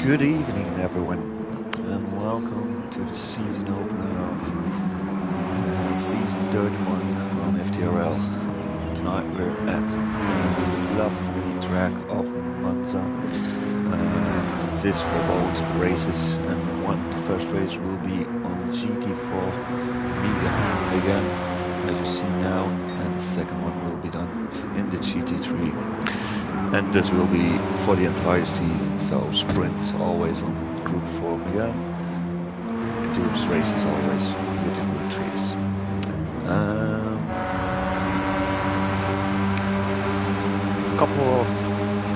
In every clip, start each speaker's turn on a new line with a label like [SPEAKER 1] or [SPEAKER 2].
[SPEAKER 1] Good evening, everyone, and welcome to the season opener of season 31 on FTRL. Tonight we're at the lovely track of Monza. This for both races, and the first race will be on GT4 Mega again, as you see now, and the second one will be done in the GT3. And this will be for the entire season, so sprints always on Group 4 again, endurance races always with the Group 3s. A couple of,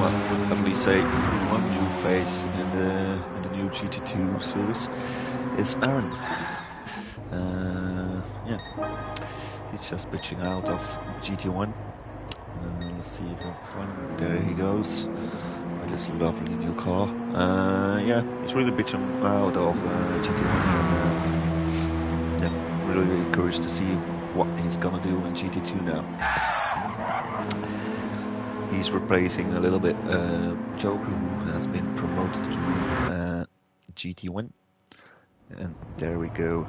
[SPEAKER 1] well, at least say one new face in the new GT2 series is Aaron. Yeah, he's just pitching out of GT1. Let's see if I can find him. There he goes. With this lovely new car. Yeah, he's really bitching out of GT1. Yeah, really curious to see what he's gonna do in GT2 now. He's replacing a little bit Joker, who has been promoted to GT1. And there we go.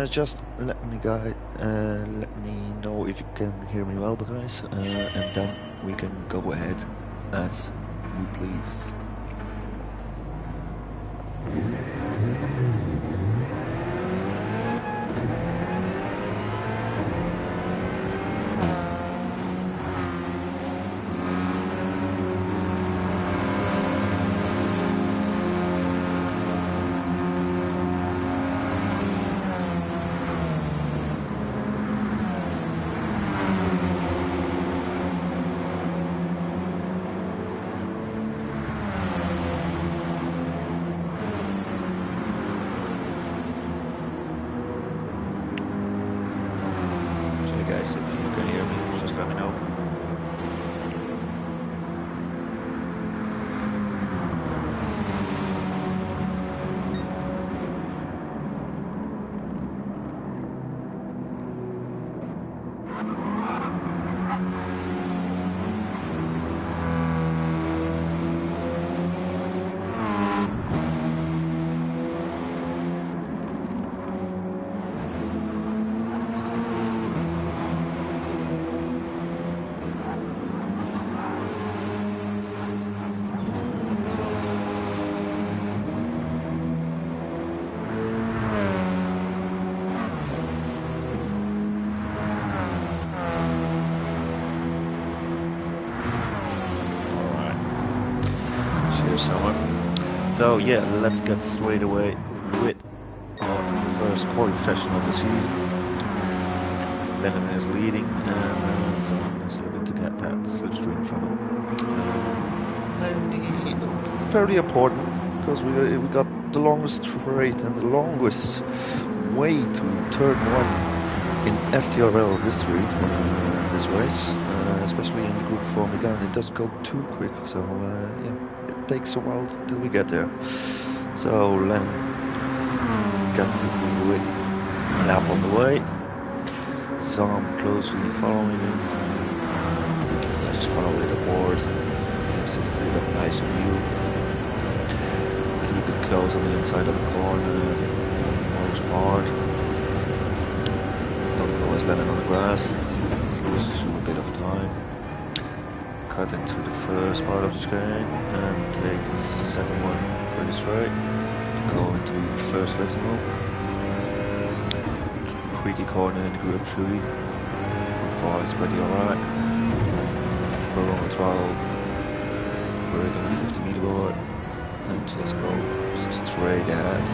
[SPEAKER 1] Just let me know if you can hear me well, guys, and then we can go ahead as you please. Guys, if you can hear me, just let me know. So yeah, let's get straight away with our first quality session of the season. Lennon is leading, and someone is looking to get that slipstream from him. Fairly important, because we got the longest straight and the longest way to turn one in FTRL history this race, especially in the Group 4 again. It doesn't go too quick, so yeah. Takes a while till we get there. So Len gets his lead lap on the way. So I'm closely following him. Let's just follow with the board. Gives it a bit of a nice view. Keep it close on the inside of the corner for the most part. Don't go as Lennon on the grass. Loses a bit of time. Cut into the first part of the screen and take the second one pretty straight. Go into the first racing move. Tweaky corner in Group 3. Group 4 is pretty alright. We're on the throttle. We're in a 50-meter board and just go straight ahead.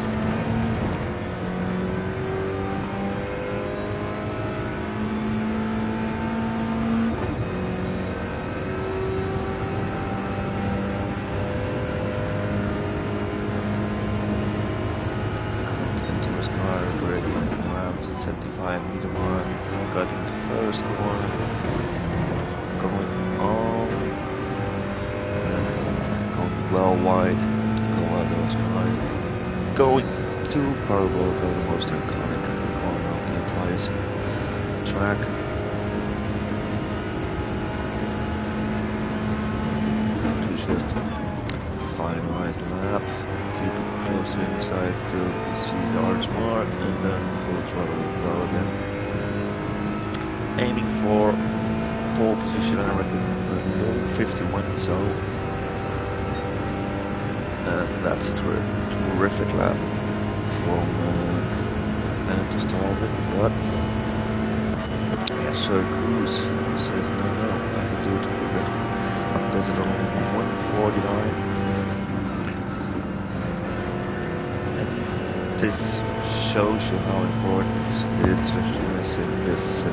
[SPEAKER 1] Cutting the first corner, going on, going well wide, go out those behind, going to Parabolica, the most iconic corner of the entire track. To just finally nice lap. Keep it close to inside till you see the orange mark, and then full throttle go again. Aiming for pole position, I reckon 51, so that's a terrific lap from end to start with, but yeah, so Cruz says no, I can do it quicker. Does it on 149. And this shows you how important it is in this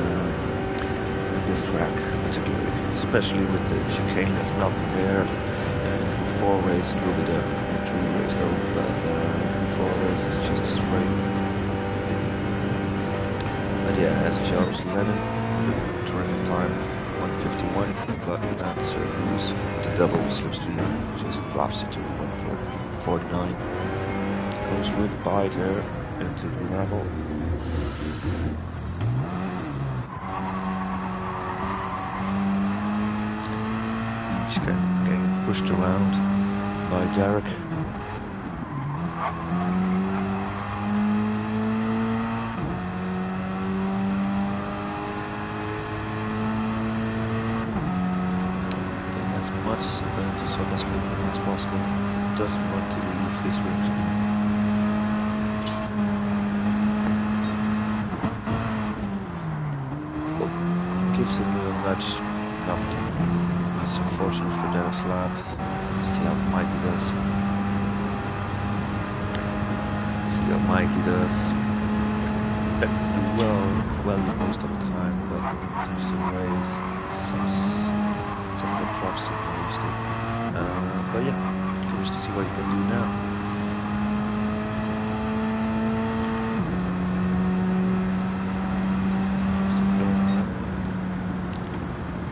[SPEAKER 1] track, particularly, especially with the chicane that's not there. Before race it will be there, 3 race though, but before race it's just a straight. But yeah, as it shows, Lennon, turning time 151, but that's Cruz, the double slipstream just drops it to 149. Goes with by there into the level. Each getting pushed around by Derek. Getting as much advantage on this ring as possible. Doesn't want to leave his ring. Gives him a nudge. It's unfortunate for Derek's lap. See how Mikey does. Tends to do well most of the time, but when it comes to the race, some of the drops it most of. But yeah, curious to see what he can do now.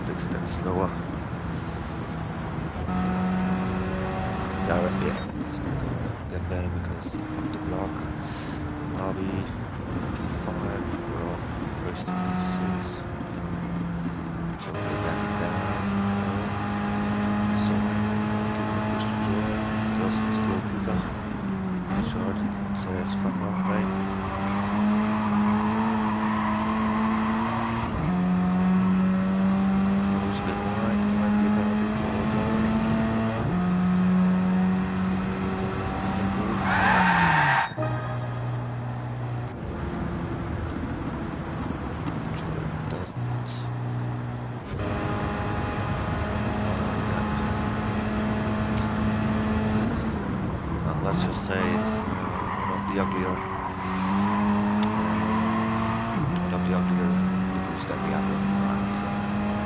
[SPEAKER 1] 6 tenths slower. Derek, yeah, he's not going to get better because of the block. Bobby, P5, Rob, first P6. So we're back down. So, give him a push to Jordan. Tells him to go quicker. Short, says from half lane. Let's just say it's one of the uglier reviews that we have around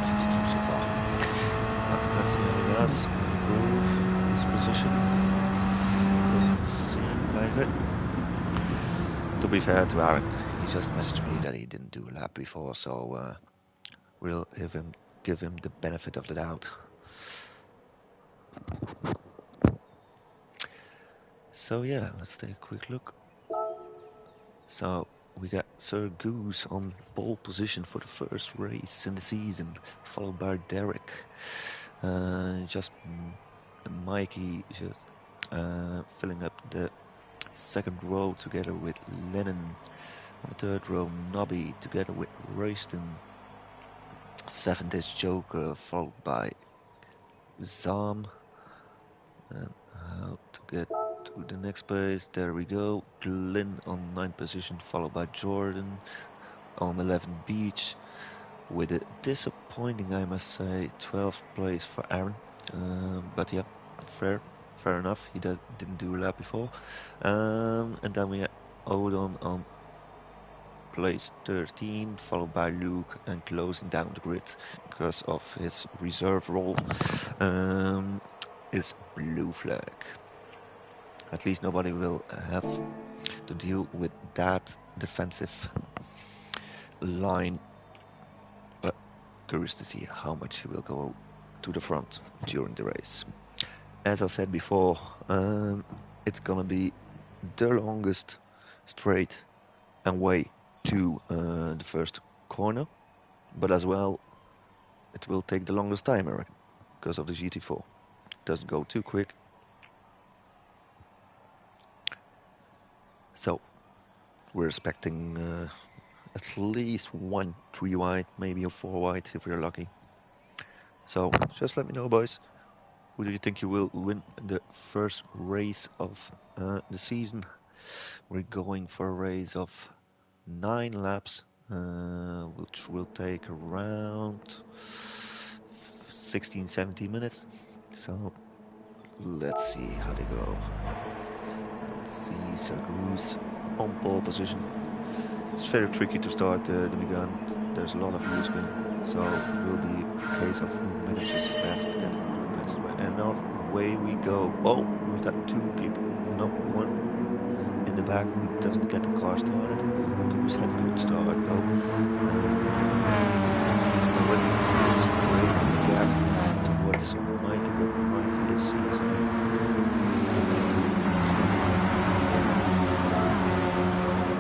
[SPEAKER 1] GT2 so far. Pressing us, improve his position. Doesn't seem like it. To be fair to Aaron, he just messaged me that he didn't do a lap before, so we'll give him the benefit of the doubt. So yeah, let's take a quick look. So we got Sir Goose on pole position for the first race in the season, followed by Derek. Mikey just filling up the second row together with Lennon. On the third row, Nobby together with Royston. 7th is Joker, followed by Zam. And how to get to the next place, there we go. Glyn on 9th position, followed by Jordan on 11th Beach, with a disappointing, I must say, 12th place for Aaron. But yeah, fair enough. He didn't do a lap before. And then we had Odon on place 13, followed by Luke, and closing down the grid because of his reserve role is blue flag. At least nobody will have to deal with that defensive line. But curious to see how much he will go to the front during the race. As I said before, it's gonna be the longest straight and way to the first corner, but as well it will take the longest time, I reckon, because of the GT4. It doesn't go too quick. So we're expecting at least 1 3 wide, maybe a 4 wide if we're lucky. So just let me know, boys. Who do you think you will win the first race of the season? We're going for a race of 9 laps, which will take around 16-17 minutes. So let's see how they go. Let's see, Sarkaroo's on pole position. It's very tricky to start the Megane. There's a lot of wheel spin, so it will be a case of who manages best to get past the way. And away we go. Oh, we got 2 people, no, 1 in the back who doesn't get the car started. Goose had a good start though. Already it's a great gap towards Mikey, but Mikey is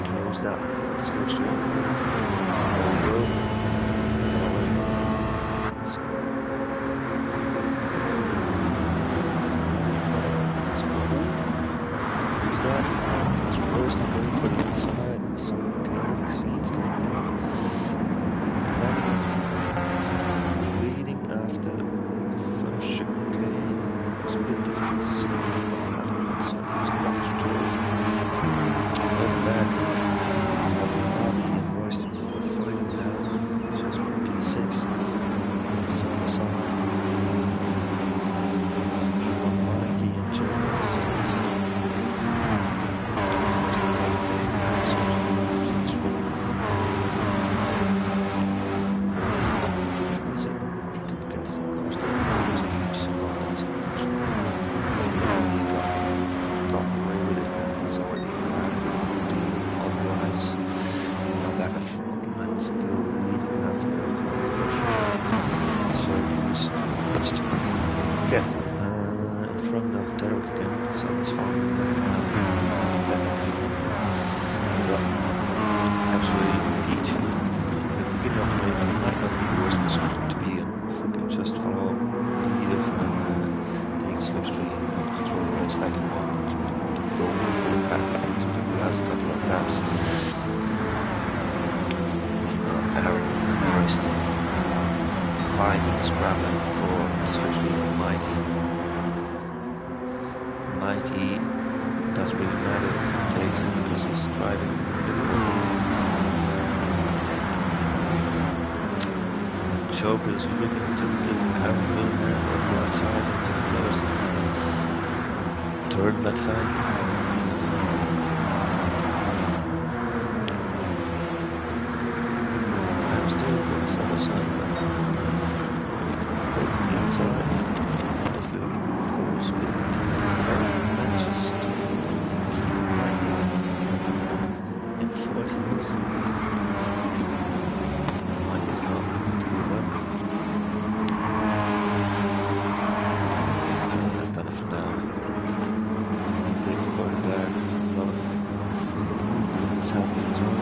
[SPEAKER 1] close that the slipstream. Who's that? It's roasting going for the inside. Some chaotic scenes going on. That is leading after the first chicane. It's a bit difficult to see what happened, but someone's coming to it. Not bad. Bobby and Royston were fighting it out. Just for P6. Side by side. Mikey and Joe on the side. Get in front of Derek again, so it's fine. But actually, each the beginning of the race might not be the worst position to be in. You can just follow the leader and take the slipstream and control the race like you want to go full attack into the last couple of laps. Aaron first. Fighting, scrambling for the slipstream with Mikey. Mikey doesn't really matter who takes it because he's driving the wheel. Choker is looking to give Aaron a little hand on the right side into the first turn, let's say. I'm still going side by side. Takes the inside. Nice little move goes with manages to keep Mikey in 40s. Mikey's not looking to give up. I think that's done it for now. Big further back, a lot of movement is happening as well.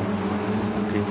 [SPEAKER 1] Okay,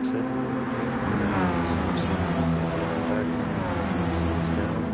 [SPEAKER 1] exit. Back, slows down.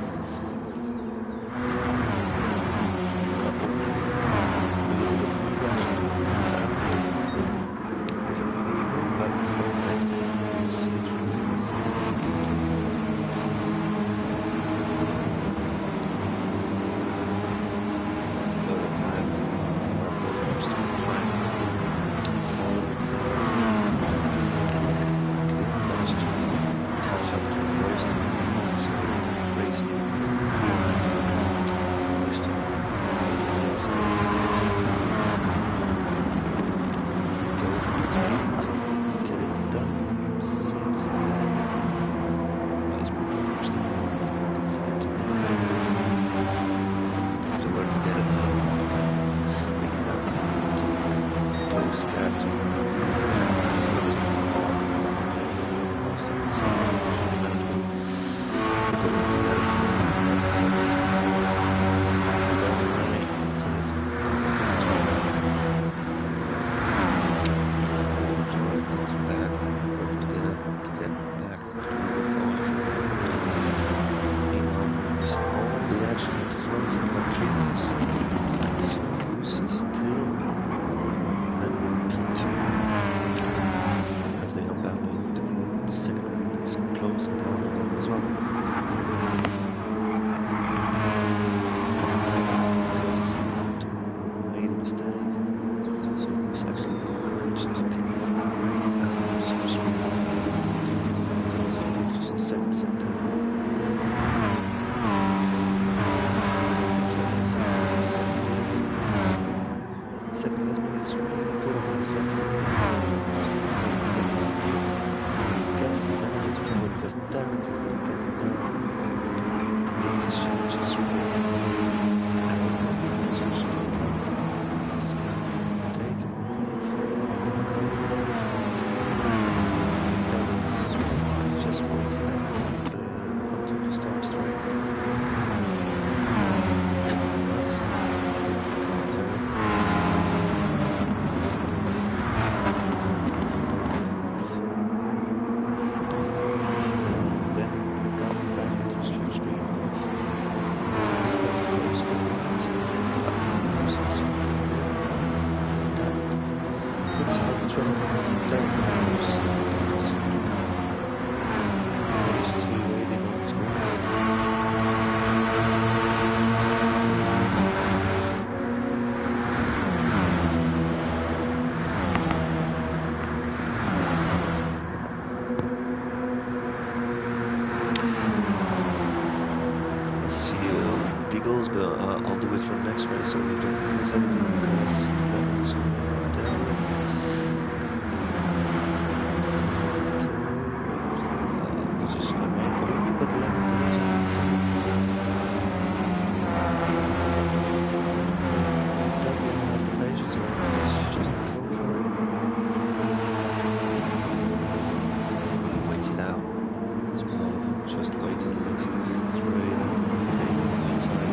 [SPEAKER 1] I'll do it for the next race so we don't miss anything because that's position I made, but doesn't have the patience or just go for it. Waits it out. It's more just wait till the next straight and take inside.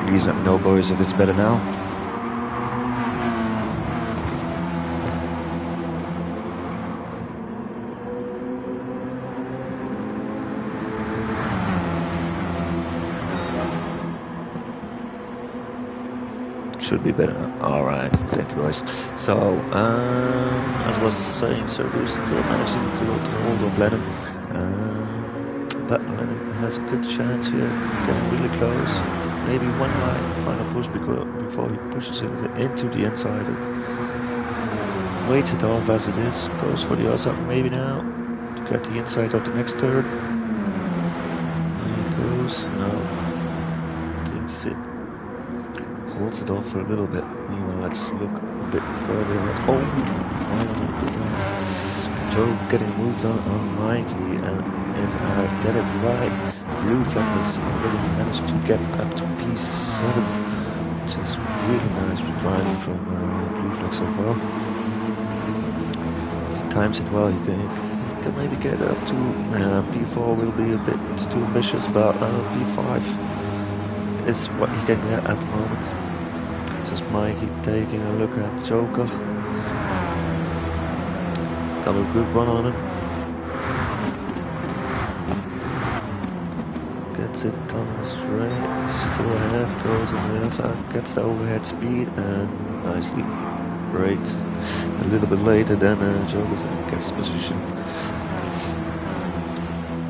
[SPEAKER 1] Please let me know, boys, if it's better now. Should be better. Alright, thank you guys. So, as I was saying, Sir Bruce still managing to hold off Lennon. But Lennon has a good chance here, getting really close. Maybe one final push before he pushes it into the inside. Waits it off as it is, goes for the outside maybe now to get the inside of the next turn. close. No. Thinks it holds it off for a little bit. Meanwhile, let's look a bit further ahead. Oh, Joe getting moved on Mikey, and if I get it right, Blue Flag has already managed to get up to P7, which is really nice driving from Blue Flag so far. If he times it well, you can maybe get up to P4 will be a bit too ambitious, but P5 is what he can get at the moment. Just Mikey taking a look at Joker. Got a good run on him. Gets it done straight, still ahead, goes on the outside, gets the overhead speed and nicely braked. A little bit later than Joker gets the position.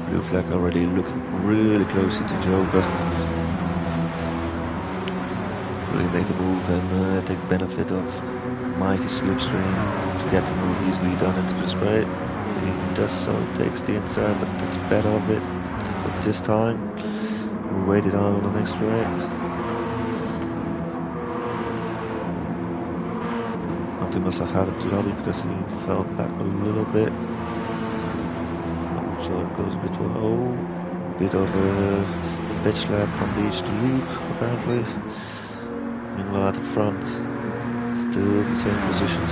[SPEAKER 1] Blue Flag already looking really closely to Joker. Really make a move and take benefit of Mikey's slipstream to get the move easily done into the straight. He does so, takes the inside, but takes better of it. But this time, we'll wait it out on the next straight. Something must have happened to Robbie because he fell back a little bit. So it goes a bit low. Bit of a pitch lap from beach to loop, apparently. Meanwhile at the front, still the same positions.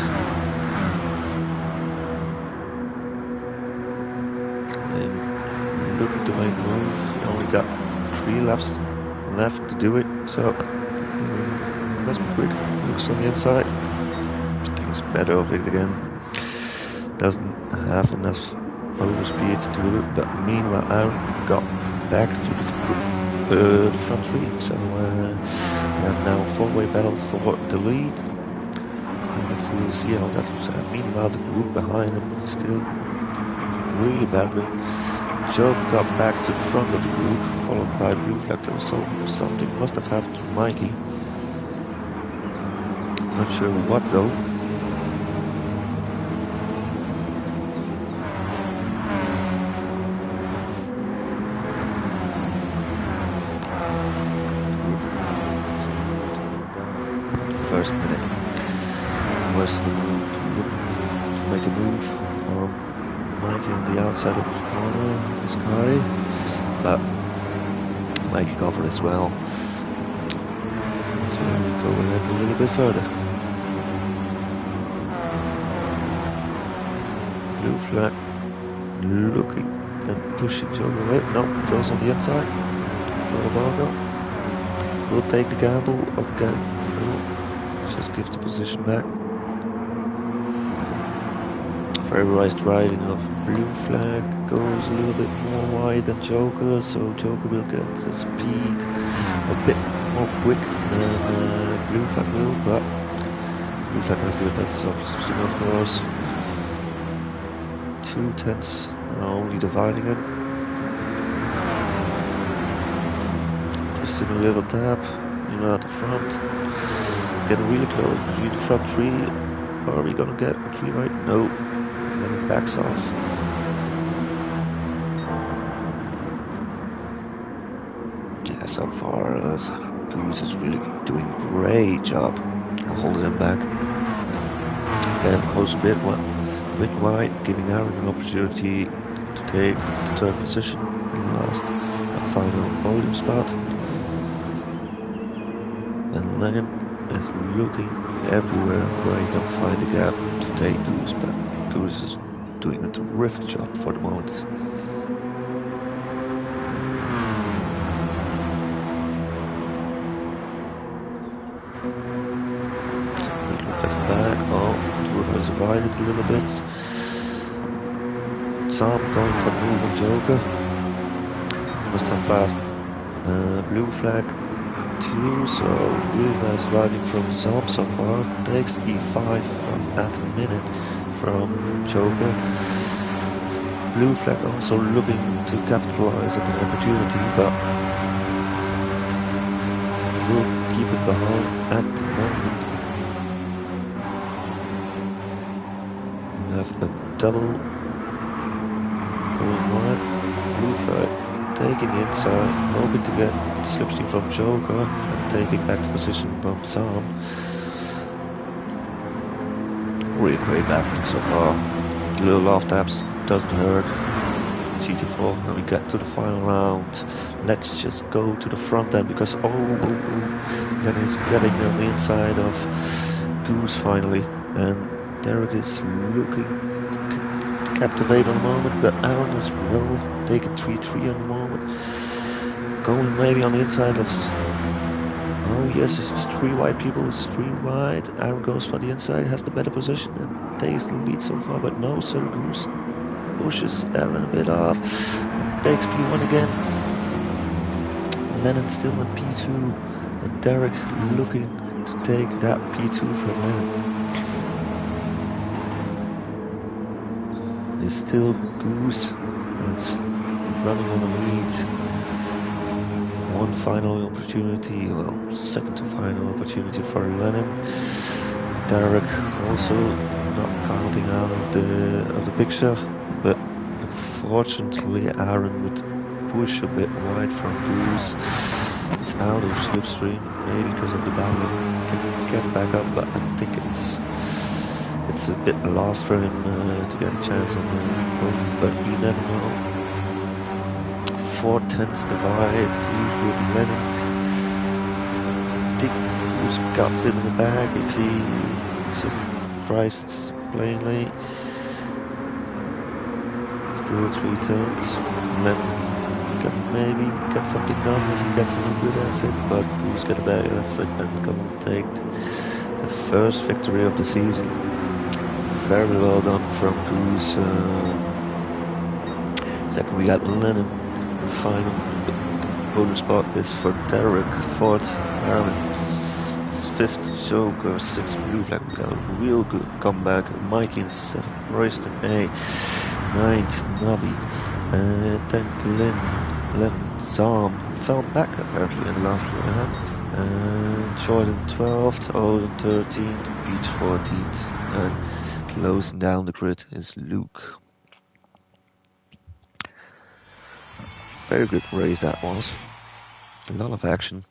[SPEAKER 1] And looking to make a move, he only got 3 laps left to do it, so let's be quick. Looks on the inside, thinks better of it again. Doesn't have enough overspeed to do it, but meanwhile Aaron got back to the front 3, so we have now a 4-way battle for the lead. To see how that looks out. Meanwhile, the group behind him is still really badly. Joe got back to the front of the group, followed by Blue Flag. So something must have happened to Mikey. Not sure what though. The first minute. Was to make a move on Mikey on the outside of the corner, this guy, but Mikey covered as well, so we'll go ahead a little bit further. Blue Flag looking and pushing Joker away. No, goes on the inside. We'll take the gamble of just give the position back. Favorized riding of Blue Flag goes a little bit more wide than Joker, so Joker will get the speed a bit more quick than Blue Flag will, but Blue Flag has the advantage of switching, of course. 2 tenths are only dividing him. Just in a little tap, at the front. It's getting really close between the front 3. Are we gonna get 3 right? No. And then it backs off. Yeah, so far Goose is really doing a great job holding him back. Getting close a bit wide, giving Aaron an opportunity to take the 3rd position in the last and final podium spot. And Langen is looking everywhere where he can find the gap to take Goose, but Goose is doing a terrific job for the moment. Look at the back. Oh, the group has divided a little bit. Sam going for the move on Joker. Must have passed Blue Flag too, so really nice riding from Zom so far. Takes P5 at a minute from Joker. Blue Flag also looking to capitalize on the opportunity, but will keep it behind at the moment. We have a double going wide. Blue Flag taking the inside, hoping to get slipstream from Joker and taking back the position from Sam. Really great battling so far. Little love taps, doesn't hurt. GT4, when we get to the final round, let's just go to the front end because that is getting on the inside of Goose finally, and Derek is looking to captivate on the moment, but Aaron is well taking 3-3 on the moment, going maybe on the inside of. Oh yes, it's 3 wide people, it's 3 wide. Aaron goes for the inside, has the better position and takes the lead so far, but no, Sir Goose pushes Aaron a bit off, takes P1 again. Lennon still in P2, and Derek looking to take that P2 from Lennon. It's still Goose, it's running on the lead. One final opportunity, well, second to final opportunity for Lennon. Derek also not counting out of the picture, but unfortunately Aaron would push a bit wide from Goose. He's out of slipstream, maybe because of the battle. Can get back up, but I think it's a bit lost for him to get a chance on the podium, but you never know. 4/10 divide, Goose with Lennon. I think Goose guts it in the back if he just drives it plainly. Still 3 turns. Lennon can maybe get something done if he gets a good answer, but Goose get a bag, that's it, and gonna take the first victory of the season. Very well done from Goose. Second we got Lennon. Final bonus spot is for Derek. 4th Aaron. 5th Joker. 6th Blue Flag. We got a real good comeback. Mikey in 7th. Royston A. 9th Nobby. 10th Lynn. 11th Zam. Fell back apparently in the last lap. Jordan 12th. Odin 13th. Beach 14th. And closing down the grid is Luke. Very good race that was. A lot of action.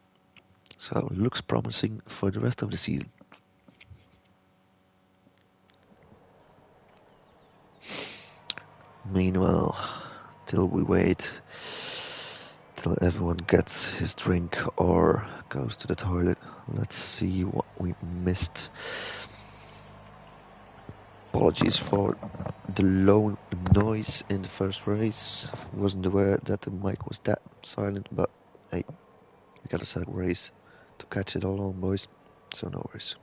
[SPEAKER 1] So looks promising for the rest of the season. Meanwhile, till we wait, till everyone gets his drink or goes to the toilet, let's see what we missed. Apologies for the low noise in the first race. Wasn't aware that the mic was that silent, but hey, we got a second race to catch it all on, boys, so no worries.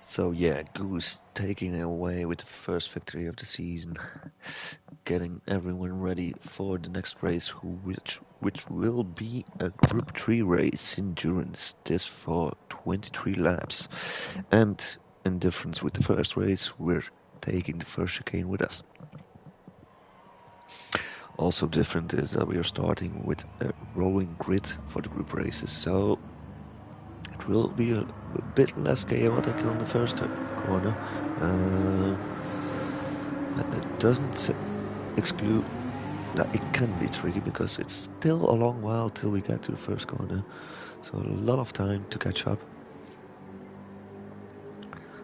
[SPEAKER 1] So yeah, Goose taking it away with the first victory of the season, getting everyone ready for the next race, which will be a Group 3 race, endurance, this for 23 laps. And in difference with the first race, we're taking the first chicane with us. Also different is that we are starting with a rolling grid for the group races, so it will be a bit less chaotic on the first corner. It doesn't exclude that it can be tricky because it's still a long while till we get to the first corner, so a lot of time to catch up.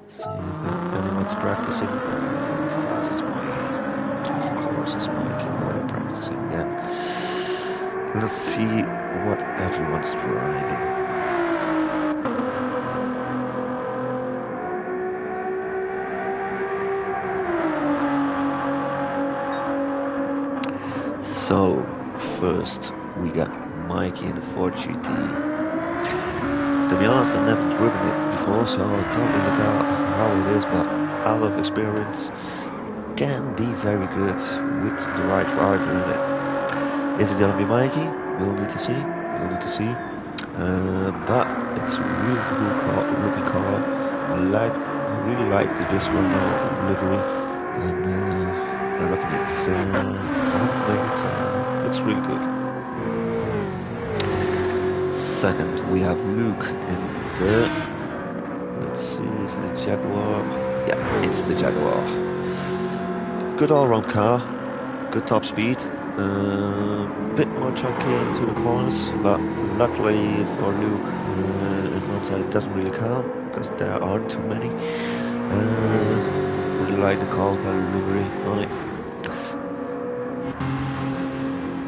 [SPEAKER 1] See if anyone's practicing. Of course it's Mike. Already practicing again. Let's see what everyone's driving. So, first we got Mikey in the Ford GT. To be honest, I've never driven it before, so I can't really tell how it is, but out of experience, can be very good with the right driver in it. Is it gonna be Mikey? We'll need to see. We'll need to see. But it's a really cool car, looking car. I really like the Disco livery, and I reckon it's something. Looks really good. Second, we have Luke in the. Let's see, is it the Jaguar? Yeah, it's the Jaguar. Good all-round car, good top speed. Bit more chunky into the corners, but luckily for Luke in Monza it doesn't really count because there aren't too many. Really like the car livery on it.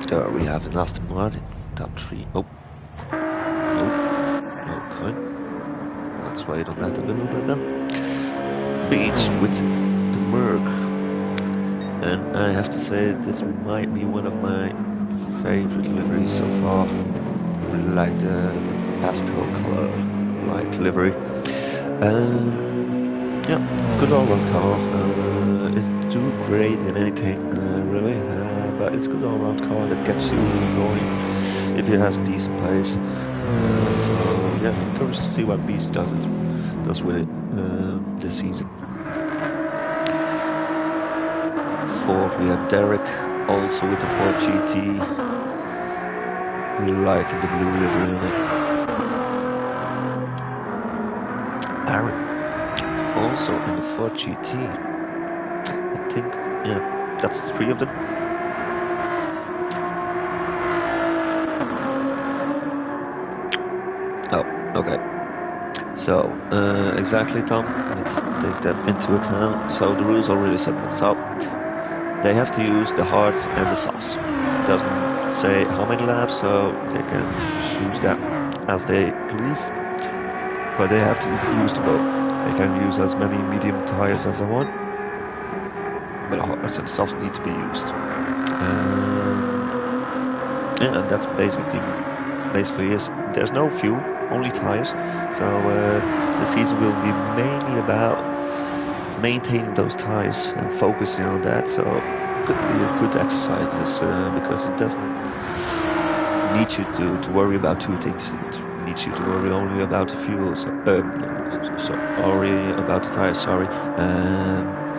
[SPEAKER 1] There we have an Aston Martin top 3. Oh, okay. Let's wait on that a little bit then. Beach with the Merc. And I have to say, this might be one of my favorite liveries so far. I really like the pastel color like livery. Yeah, good all-round car. It's too great in anything really, but it's a good all-round car that gets you going if you have decent pace. So yeah, I'm curious to see what Beast does with it this season. Fourth, we have Derek, also with the Ford GT. Really liking the blue livery in it. Aaron, also in the Ford GT. I think, yeah, that's the 3 of them. Oh, okay. So, exactly, Tom, let's take that into account. So the rules are really simple. So, they have to use the hards and the softs. It doesn't say how many laps, so they can choose that as they please. But they have to use the both. They can use as many medium tires as they want, but the hards and softs need to be used. Yeah, and that's basically is. There's no fuel, only tires. So the season will be mainly about maintaining those tires and focusing on that, so it could be a good exercise because it doesn't need you to worry about 2 things. It needs you to worry only about the fuel, only about the tires, sorry.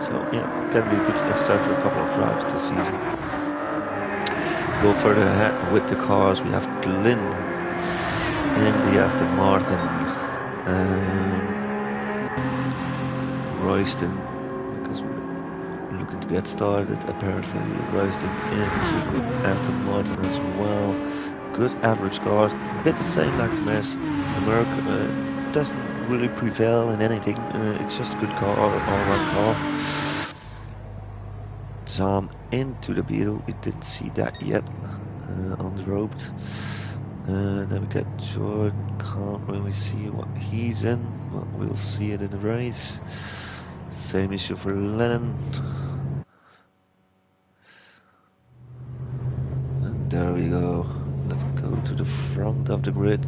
[SPEAKER 1] So yeah, it can be a good exercise for a couple of drives this season. To go further ahead with the cars, we have Glyn in the Aston Martin. Royston, because we're looking to get started, apparently Royston into the Aston Martin as well. Good average car, a bit the same like the Merc. Doesn't really prevail in anything, it's just a good car, all-round car. Zam into the Beetle, we didn't see that yet on the road. Then we got Jordan, can't really see what he's in, but we'll see it in the race. Same issue for Lennon. And there we go. Let's go to the front of the grid.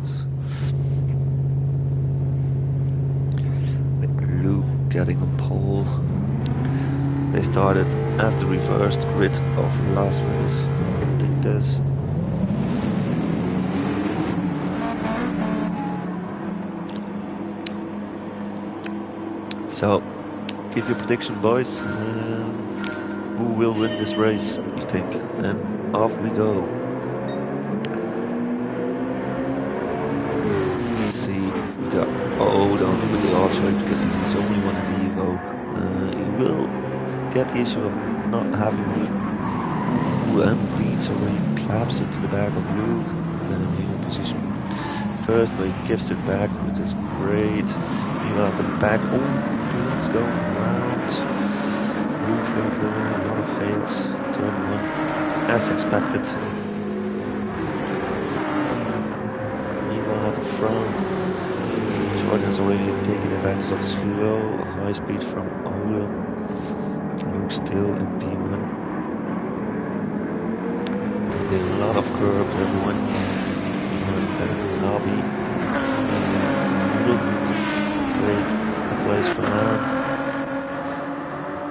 [SPEAKER 1] Luke getting a pole. They started as the reversed grid of the last race. I think there's so. Give your prediction, boys. Who will win this race, you think? And off we go. Let's see, we got Odon with the Archer because he's only one in the Evo. He will get the issue of not having beat, so when he claps into the back of Luke, then in position first, but he gives it back, which is great. Meanwhile, at the back, it's going around. Roof a lot of fakes. Turn 1, as expected. front. Jordan has already taken advantage of the slow high speed from Olin. Luke still in P1. Taking a lot of curves, everyone. Nobby looking to take a place from Aaron.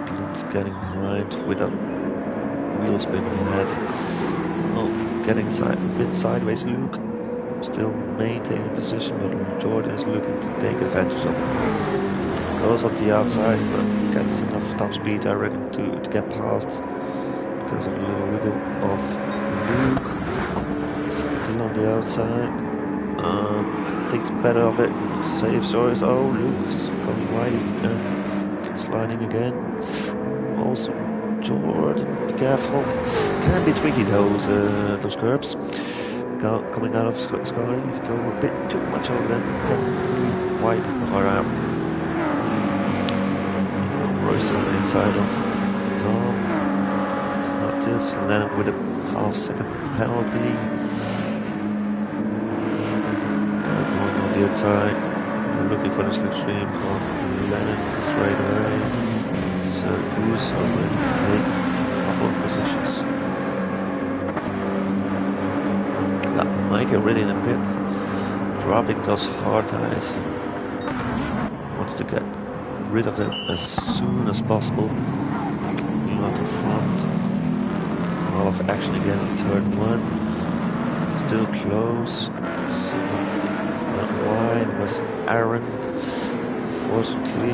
[SPEAKER 1] Glint's getting behind with a wheel spin ahead. Oh, getting a bit sideways, Luke. Still maintaining position, but Jordan is looking to take advantage of it. Goes on the outside, but gets enough top speed, I reckon, to get past. Because of a little wiggle of Luke. Still on the outside. Thinks better of it. Saves choice. Oh, Luke's going wide. Sliding again. Also, Jordan, be careful. Can be tricky those curbs. Coming out of Sky, if you go a bit too much over them, can be wide or Royce on the inside of Zom. Not this, and then with a half-second penalty. Going on the outside, looking for the slipstream of Lennon straight away. It's Goose already taking a couple of positions. Mike already in a pit, dropping those hard tires. Wants to get rid of them as soon as possible. Not the front. A lot of action again on turn 1. Still close. Went wide was Aaron. Fortunately,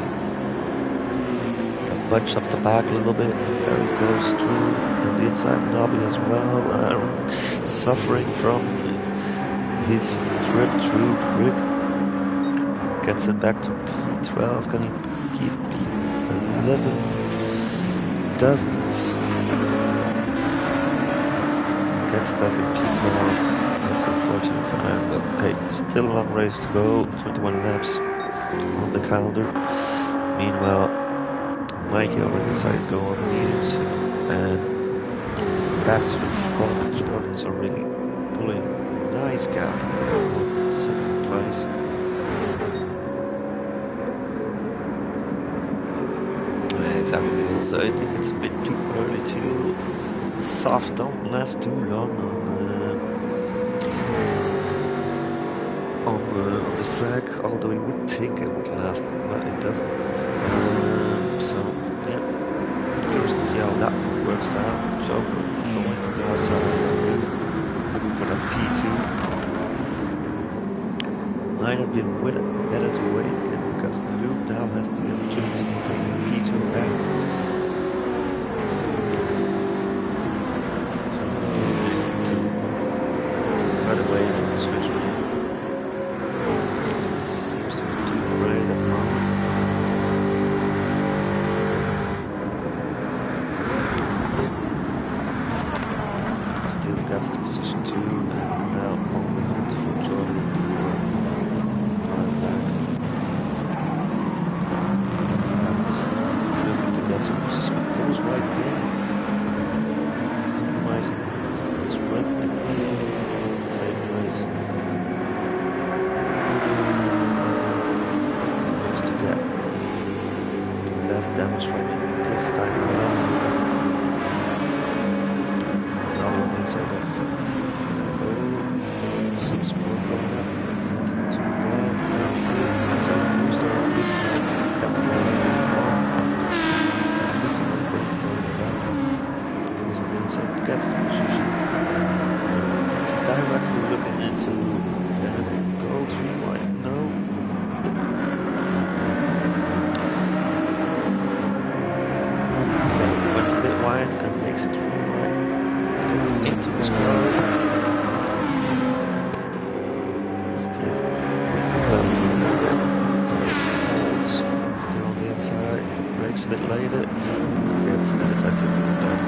[SPEAKER 1] got bunched up the back a little bit. There he goes through on the inside. Nobby as well. Aaron suffering from his trip through grid. Gets it back to P12. Can he keep P11? Doesn't. Gets stuck in P12. That's unfortunate for him, but hey, still a long race to go. 21 laps on the calendar. Meanwhile, Mikey already decided to go on the mediums and back to the front. Jordan is already pulling. Nice gap. Second place. Exactly. So I think it's a bit too early to. The softs don't last too long on this track. Although you would think it would last, but it doesn't. So yeah, curious to see how that works out. Joker going from the outside. For that P2 might have been better to wait again because Luke now has the opportunity to take the P2 back. So cut away from the switch room. It seems to be too bright at the moment. Still gets the position 2 and now on the hunt for Jordan. Back. Looking to get some position. Goes right again. Compromising. It's right again. The same place. Just to get less damage from it this time around. Sort of some smoke going up, not too bad. So who's there on this side? Kept falling off. Missing a break going back. Goes on the inside, gets the position. Directly looking into go 3 wide. No. Okay, went a bit wide and makes it 3 wide. Into his car. Escape as well. Holds. Still on the inside. Brakes a bit later. Gets the defensive done.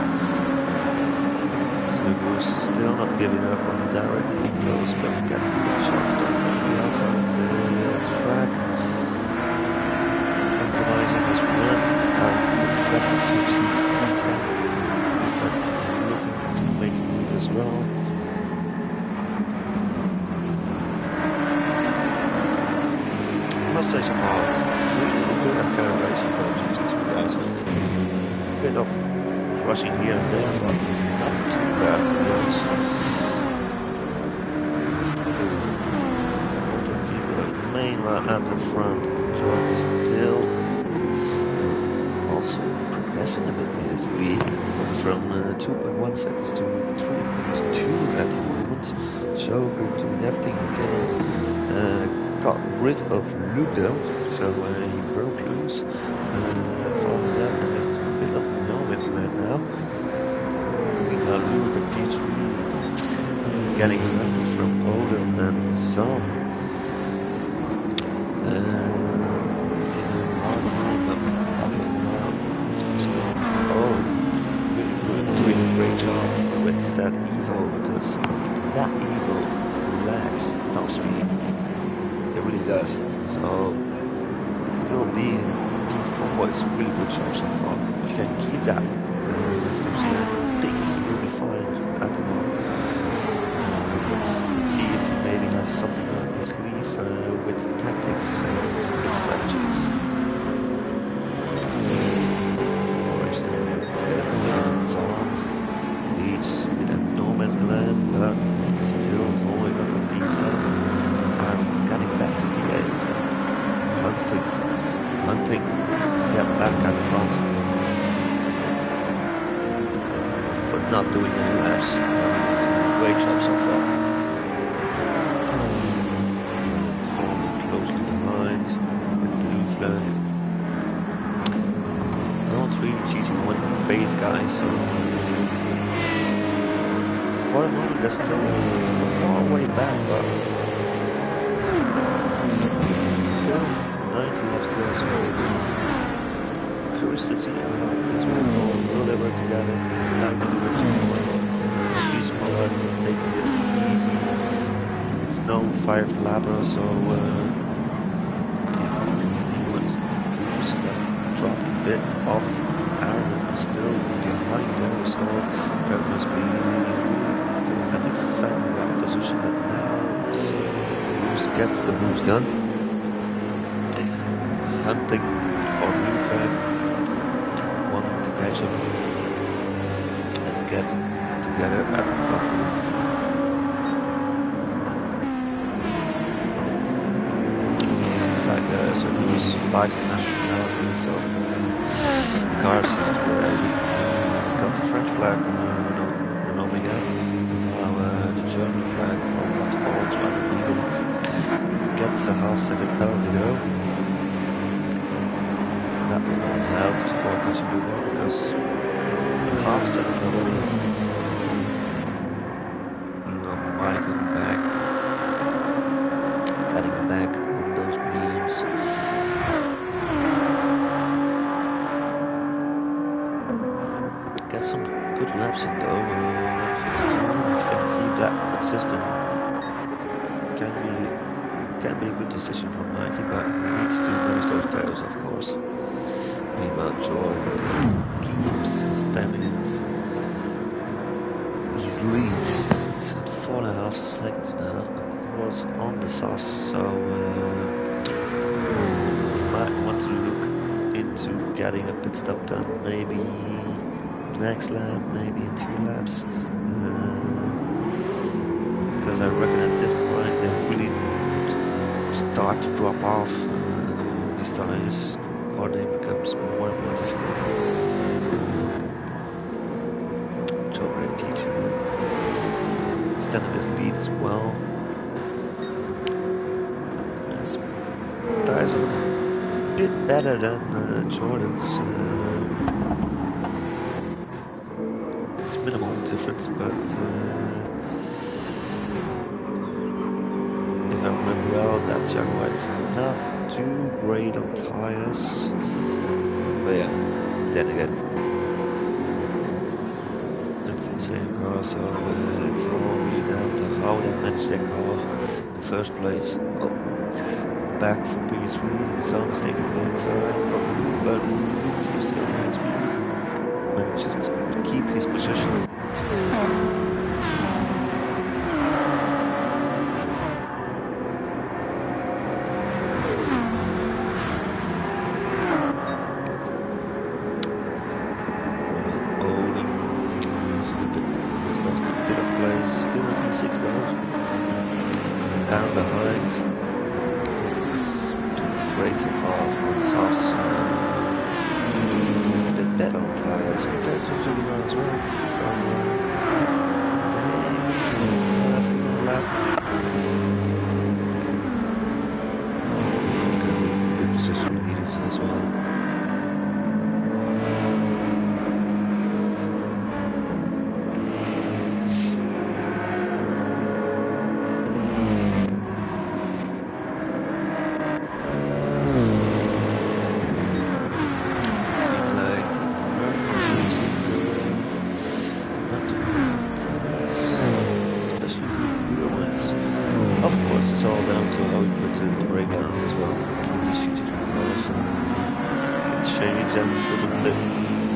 [SPEAKER 1] So Goose still not giving up on the direct close, but gets a bit shaft on the outside of the track. Compromising his run. Back to 2 as well. must say so far, really good and fair racing for GT2 guys. A bit of rushing here and there, but nothing too bad to be honest. The main one at the front, George is still also progressing a bit with his lead from 2.1 seconds to 3.2 at the moment. So good doing everything he can. Got rid of Luke though, so he broke loose. Following that, and there's a bit of no man's land now. We got Luke and P3 getting corrected from Odin and Son. Doing a great job with that Evo, because that Evo lacks top speed. It really does. So still being P4 is a really good job so far. If you can keep that, I think he will be fine at the moment. Let's see if he maybe has something up his sleeve with tactics and strategies. So leads with a no man's land, but still holding up a P7 and getting back to P8. Hunting, yeah, back at the front for not doing any laps. Great job so far. Following closely behind with blue flag. All three GT1 base guys, so for the moment they're still a far way back, but it's still 90 laps to go, so curious to see how this will go. Will they work together? Like the GT1, these smaller, taking it easy. It's no 5 lapper, so dropped a bit off Aaron, still behind though, so there must be a defending that position, but now Bruce gets the moves done. Hunting for blue flag, wanting to catch him and get together at the front. So Lewis likes the nationality, so cars used to wear got the French flag Renault Megane, now the German flag on that falls like legal. Gets a half second penalty though. That will not help for Casemiro because half second already. No, Michael back. Getting back. Get some good laps in though. 152. If you can keep that consistent, can be a good decision from Mikey, but needs to manage those tires, of course. Meanwhile, Joy keeps standing in his lead. It's at 4.5 seconds now. Of course, on the softs, so. Might want to look into getting a pit stop done, maybe next lap, maybe in 2 laps, because I reckon at this point they really start to drop off. These tires, cornering becomes more and more difficult. Joker and P2 extended his lead as well. His tires are bit better than Jordan's. It's minimal difference, but if I remember well, that Jaguar is not too great on tires. But yeah, then again, it's the same car, so it's all really down to how they manage their car in the first place. Oh. Back for P3, Zone is taking the inside, but keeps the right speed, manages to keep his position. P6 though. Down behind. It's doing great so far on the soft side. He's doing a bit better on tyres compared to GT1 as well. So maybe last in the lap. Good position leaders as well. It's all down to how you put the brake lines as well. These GT2 cars can change them a little bit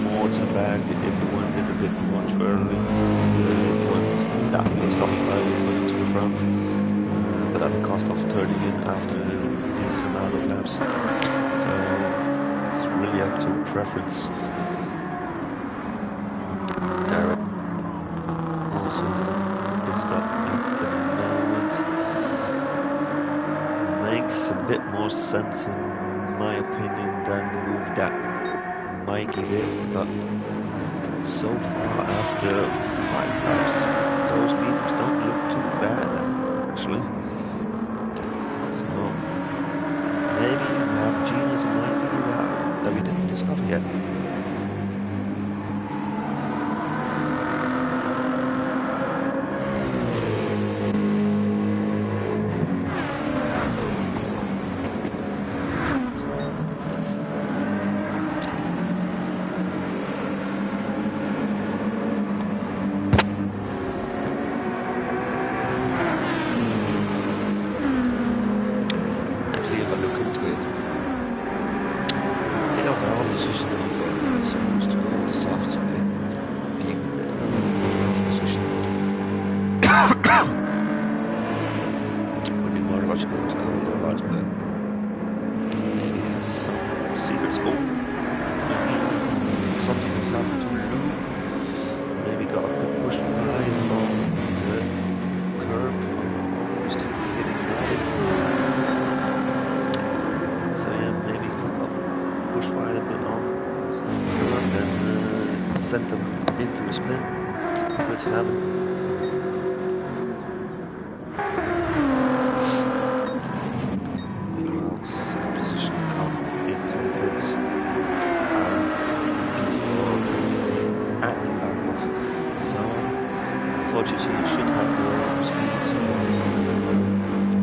[SPEAKER 1] more to the back if you want it a bit more early. If you want that real stuff like you put it to the front. But at the cost of turning in after a decent amount of laps. So it's really up to preference. Derek also pit stop at the moment. Makes a bit more sense in my opinion than the move that Mikey did, but so far after 5 laps, those meters don't look too bad actually. So maybe you have genius in Mikey that we didn't discover yet. Supposed to go on the soft side, being in the last position. Would be more logical to go with the large, but maybe has some secrets. Oh, maybe something has happened to him. Maybe got a bit pushed wide along the curb, almost hitting right. So yeah, maybe got pushed wide a bit on. And then sent them into a spin. Good to have it. Second position, come into the pits. At the back of zone. Unfortunately, you should have the speed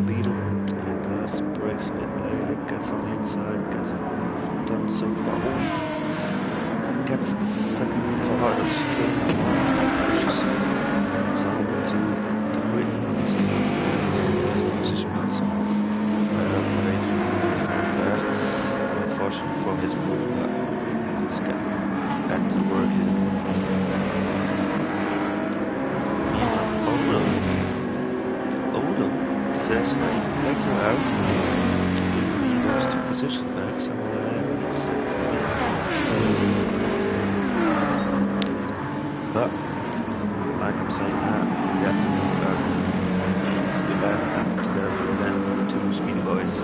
[SPEAKER 1] Beetle. It does, brakes a bit later, gets on the inside, gets the move done so far. Gets the second part of the game, pushes zone into the grid, and the position goes off. Unfortunately for his move, but let's get back to work here. Odom says, thank you out. Those two positions back, so he's safe for me. But, like I'm saying, yeah, to be back together with them, two speedy boys.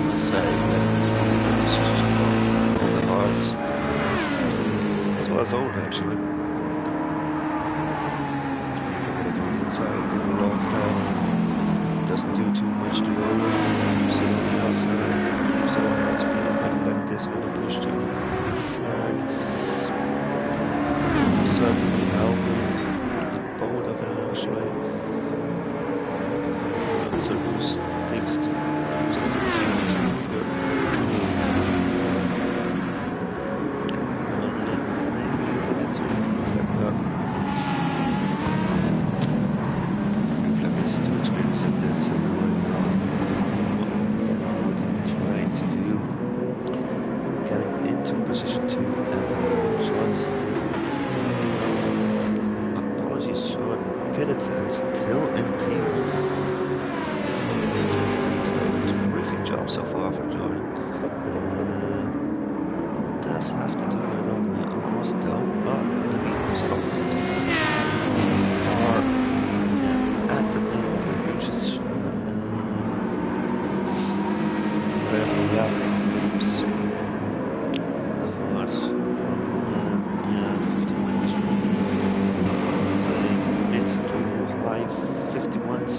[SPEAKER 1] Let's say that all the hearts, as well as old actually. If I gotta go to the inside, get a loft off, doesn't do too much to go over, sit on the outside, leaves it on that speed. Gets a little push to the flag. Certainly helping the boat of actually. Certainly sticks to use this opportunity. Maybe we need to reflect that. Reflect is too experienced at this and the way what I'm trying to do. Getting into position 2 and Jordan still. Apologies, Jordan. Pitted and still in P1. So, terrific job so far for Jordan. Does have to do it on the almost done. of are at the middle of the bushes. Very loud groups. The hearts from 50 minutes. Let's say mid to high 51s.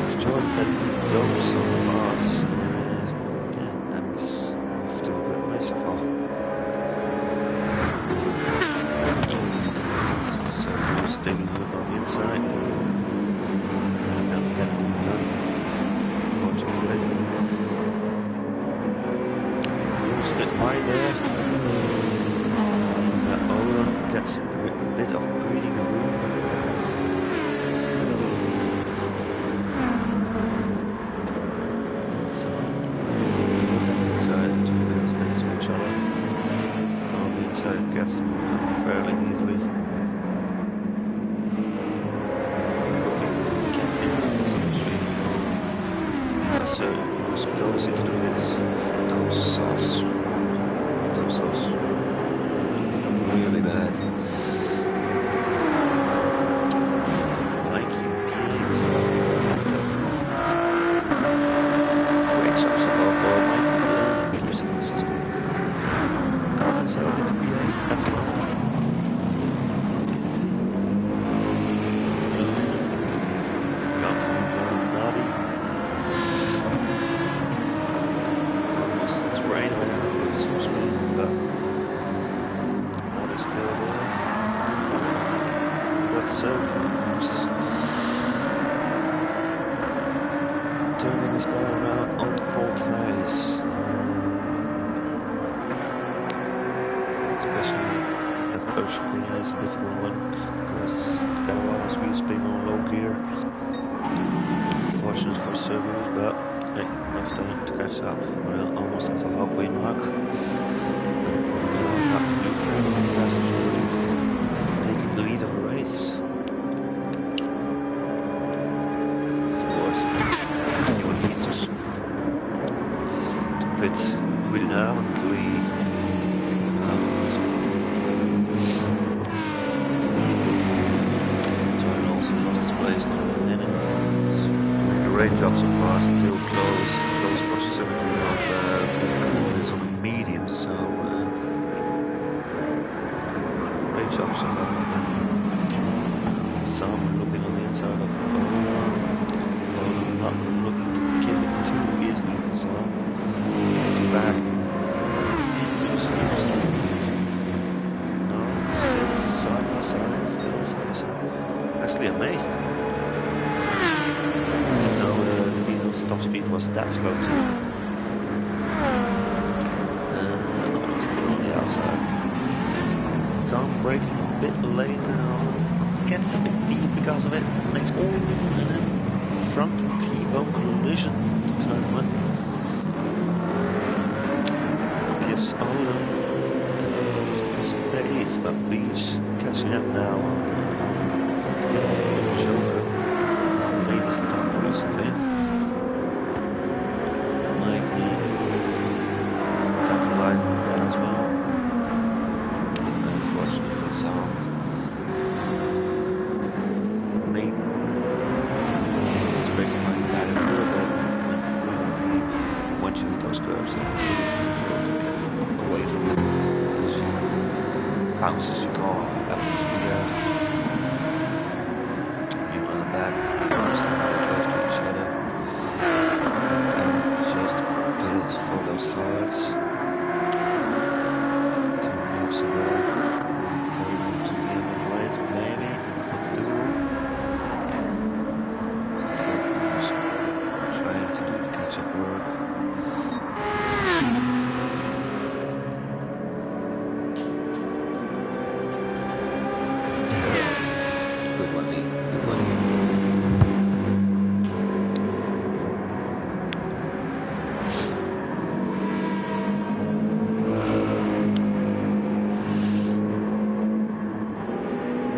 [SPEAKER 1] If Jordan had those on the hearts, that is off to a good way so far. So he's taking a look on the inside. Doesn't get it done. Unfortunately. Lose it right there. That Ola gets a bit of breathing room. So, inside, two wheels next to each other. On the inside gets fairly easily. So goes into the pits. Those softs really bad. Like P8s. Great shots above board. Keeps it consistent. Can't himself into P8 at the moment. Turning this car around on cold tires, especially the first gear is a difficult one because Caravan's wheels being on low gear. Fortunate for Cerberus, but hey, enough time to catch up. We're almost at the halfway mark. Taking the lead of the race. Pit with an hour and 3 hours. Jordan also lost his place now in a minute. It's doing a great job so far, still close proximity of is on a medium, so great job so far. Some looking on the inside of not looking to give it too easily as well. It's back into the slopes. No, still side by side, still side by side. Actually amazed. No, the diesel top speed was that slow too. Still on the outside. Some braking a bit later on. Gets a bit deep because of it. Makes all and then front T-bone collision to turn one. Gives Ola space, but Beach catching up now. Joker made his top recently. Like capitalizing on that as well. Unfortunately for Sam. This is breaking my bad a little bit. Once you hit those curves, it's really difficult to get away from it. Bounces you call that was you on the back, first and close to each other. And just put it for those hearts. 2 laps ago. Going to the end of the race, maybe. Let's do it. So trying to do the catch up work. Good one, Lee. Good one.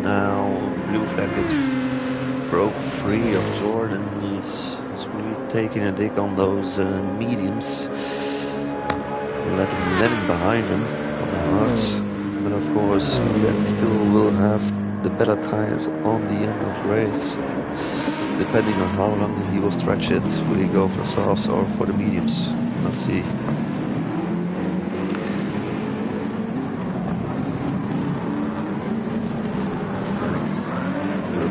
[SPEAKER 1] Now, blue flag is broke free of Jordan. He's really taking a dig on those mediums. Letting 11 behind him on the hards. But of
[SPEAKER 2] course, Glenn still will have the better tires on the end of the race. Depending on how long he will stretch it, will he go for the softs or for the mediums? Let's see.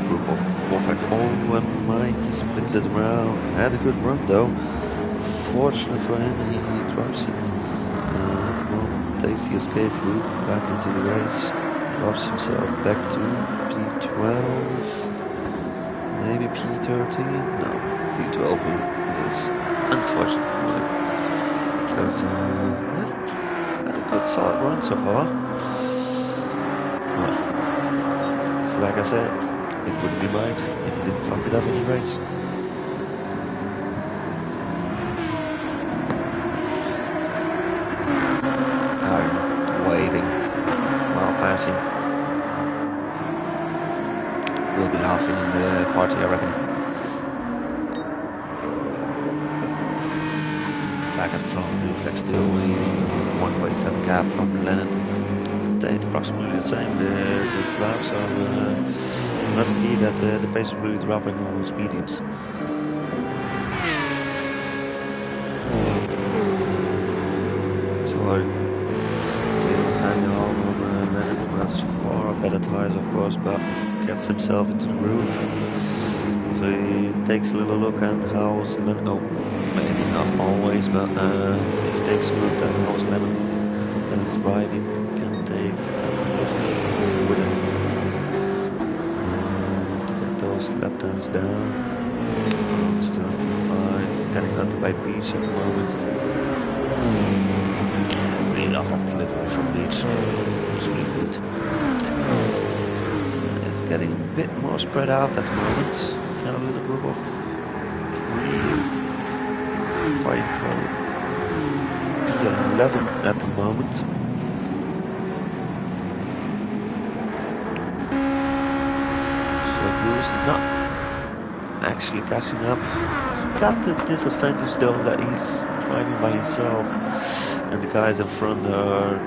[SPEAKER 2] Group of 4-5. Oh, when Mikey spins it around. Had a good run though. Fortunate for him, he drops it. At the moment, takes the escape route back into the race. Drops himself back to P12. Maybe P13? No, P12 is unfortunate for him. Because had a good solid run so far. Well, it's like I said, it wouldn't be mine if he didn't fuck it up in the race.
[SPEAKER 1] Waving while passing. We'll be laughing in the party, I reckon. Back and front, reflex still, 1.7 gap from Lennon. Stayed approximately the same, the slab, so it must be that the pace is really dropping on those mediums. So still hanging on Lennon, who has far better tires of course, but gets himself into the groove. So he takes a little look at how's Lennon, oh, maybe not always, but if he takes a look at how's Lennon's driving, can take with him to get those lap times down. Still 5, getting out to by Beach at the moment. Really love that delivery from Beach, it's really good. It's getting a bit more spread out at the moment. Got a little group of 3 fighting for P11 at the moment. So Bruce not actually catching up. Got the disadvantage though that he's driving by himself and the guys in front are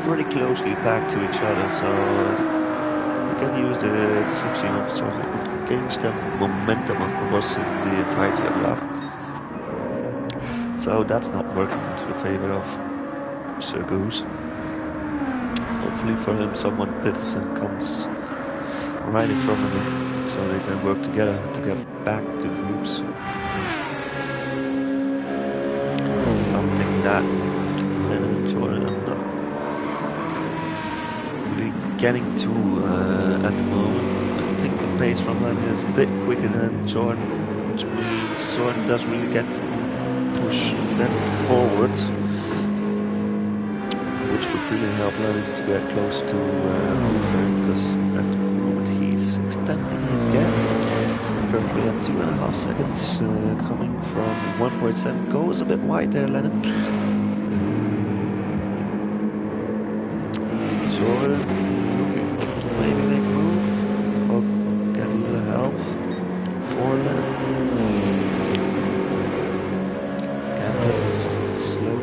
[SPEAKER 1] pretty closely packed to each other, so can use the slipstream of sort of gains the momentum of course in the entirety of the lap. So that's not working into the favor of Sir Goose. Hopefully for him someone pits and comes right in front of him so they can work together to get back to groups. Something that Lennon and Jordan are not getting to at the moment. I think the pace from Lennon is a bit quicker than Jordan, which means Jordan does really get to push Lennon forward, which would really help Lennon to get closer to Hoover, because at the moment he's extending his gap. Currently at 2.5 seconds, coming from 1.7. Goes a bit wide there, Lennon. Jordan maybe make a move or get a little help for Lennon. Candace slow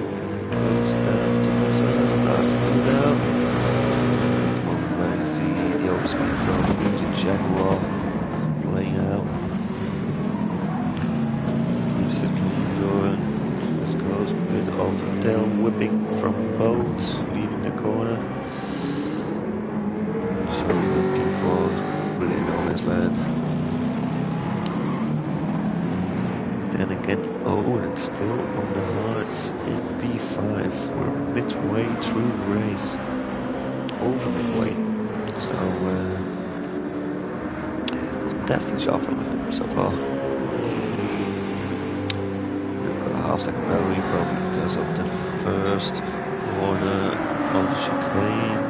[SPEAKER 1] goes down to the surface, starts to go down. This moment where you see the overspeed from to Jaguar playing out. Keeps it clean going. Just goes a bit of tail whipping from both, leaving the corner. So looking for really no man's land. Then again, oh, and still on the hards in P5. We're midway through the race. Over midway. So, fantastic job from him so far. We've got a half-second penalty probably because of the first corner on the chicane.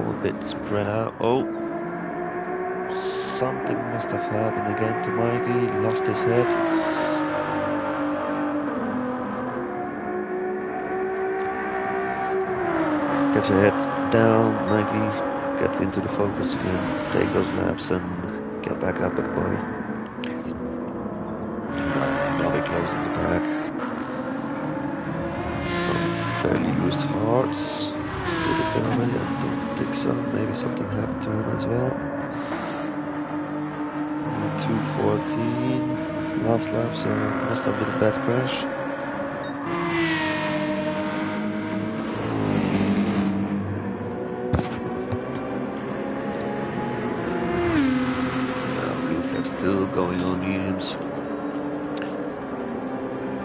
[SPEAKER 1] A bit spread out. Oh, something must have happened again to Mikey. He lost his head. Get your head down, Mikey. Get into the focus again. Take those laps and get back up at the body. Now we're closing the back.
[SPEAKER 2] fairly used hearts. Did it there already? I don't think so. Maybe something happened to him as well. 2:14 last lap, so must have been a bad crash. Blue flag still going on mediums.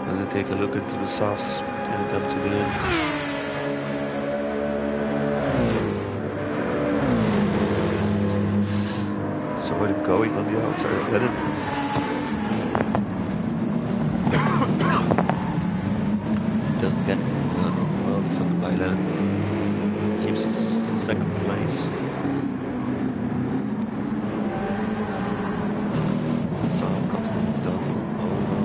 [SPEAKER 2] I'm gonna take a look into the softs, turn it up to the end. Somebody going on the outside of Lennon. Doesn't get well defended by Lennon. Keeps his second place. So got to move down. Oh no.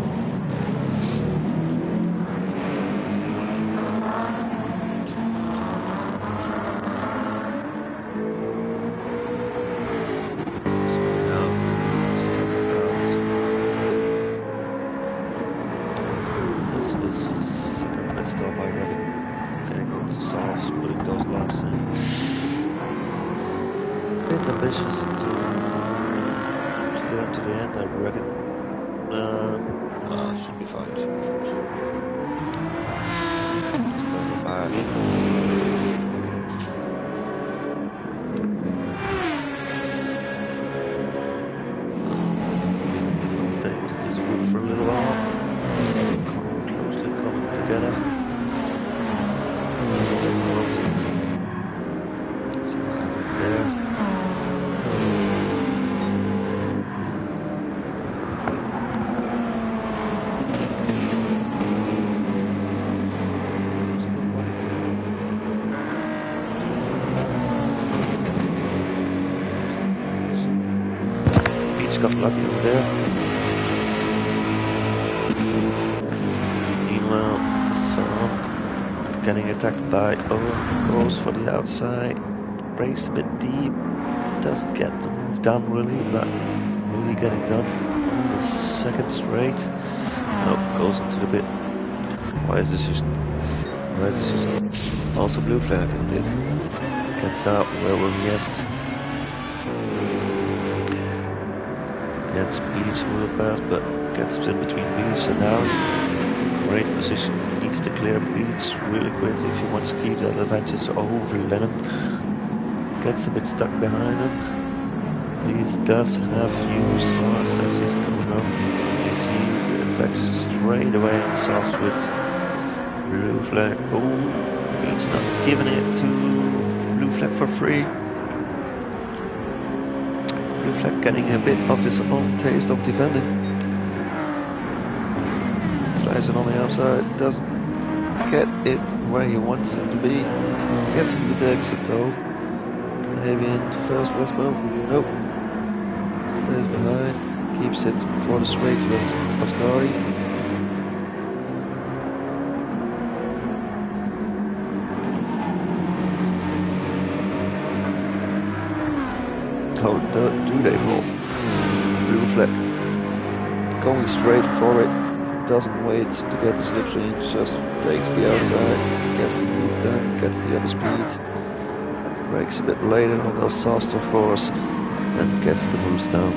[SPEAKER 2] This is second pit stop, I reckon. Getting on to softs, putting those laps in. Bit ambitious to get to the end, I reckon.
[SPEAKER 1] Should be fine. Still not bad.
[SPEAKER 2] Stay with this wood for a little while. Closely coming together. See what happens there. Got lucky over there. Meanwhile, Sam getting attacked by Owen, goes for the outside, brakes a bit deep, doesn't get the move done really, but really get it done on the second straight. Nope, goes into the pit. Why is this just also blue flag in the pit? Gets out, where will he get? Gets Beach real fast, but gets in between Beach and out. Great position, needs to clear Beach really quick if he wants to keep that advantage over Lennon. Gets a bit stuck behind him. He does have used hearts as he's coming up. You see the advantage straight away on the soft with blue flag. Oh, Beach not giving it to blue flag for free. Blue flag getting a bit of his own taste of defending. Tries it on the outside, doesn't get it where he wants it to be. Gets a good exit though. Maybe in the first last move. Nope. Stays behind. Keeps it for the straight with Ascari. How do they roll? Blue flag going straight for it, doesn't wait to get the slipstream, just takes the outside, gets the move done, gets the upper speed, brakes a bit later on those softs of course, and gets the moves down.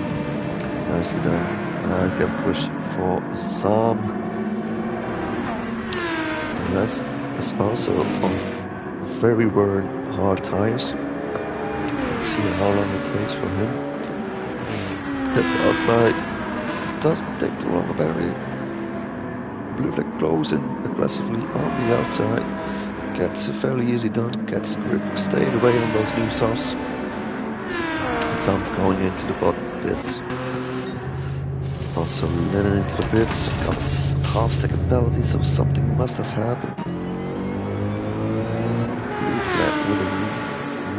[SPEAKER 2] Nicely done. Now can push for Sam. This is also on very worn hard tires. See how long it takes for him. Get passed by. Doesn't take too long apparently. Blue flag closing aggressively on the outside. Gets a fairly easy done. Gets a grip. Stayed away on those new softs. Some going into the bottom pits. Also Lennon into the pits. Got a half-second penalty, so something must have happened. Blue flag with a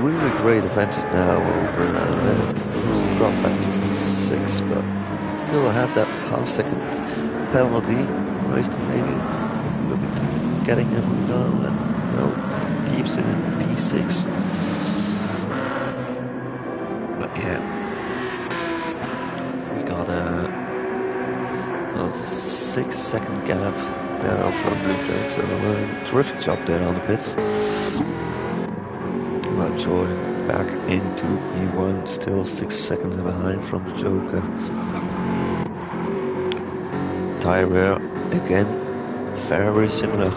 [SPEAKER 2] really great advantage now over Lennon, who's dropped back to P6, but still has that half-second penalty. Race to maybe looking to getting him down, and no, keeps it in P6. But yeah, we got a 6-second gap now from Blue Flag, so terrific job there on the pits. Well, Jordan back into P1, still 6 seconds behind from the Joker. Tyre wear again, very similar.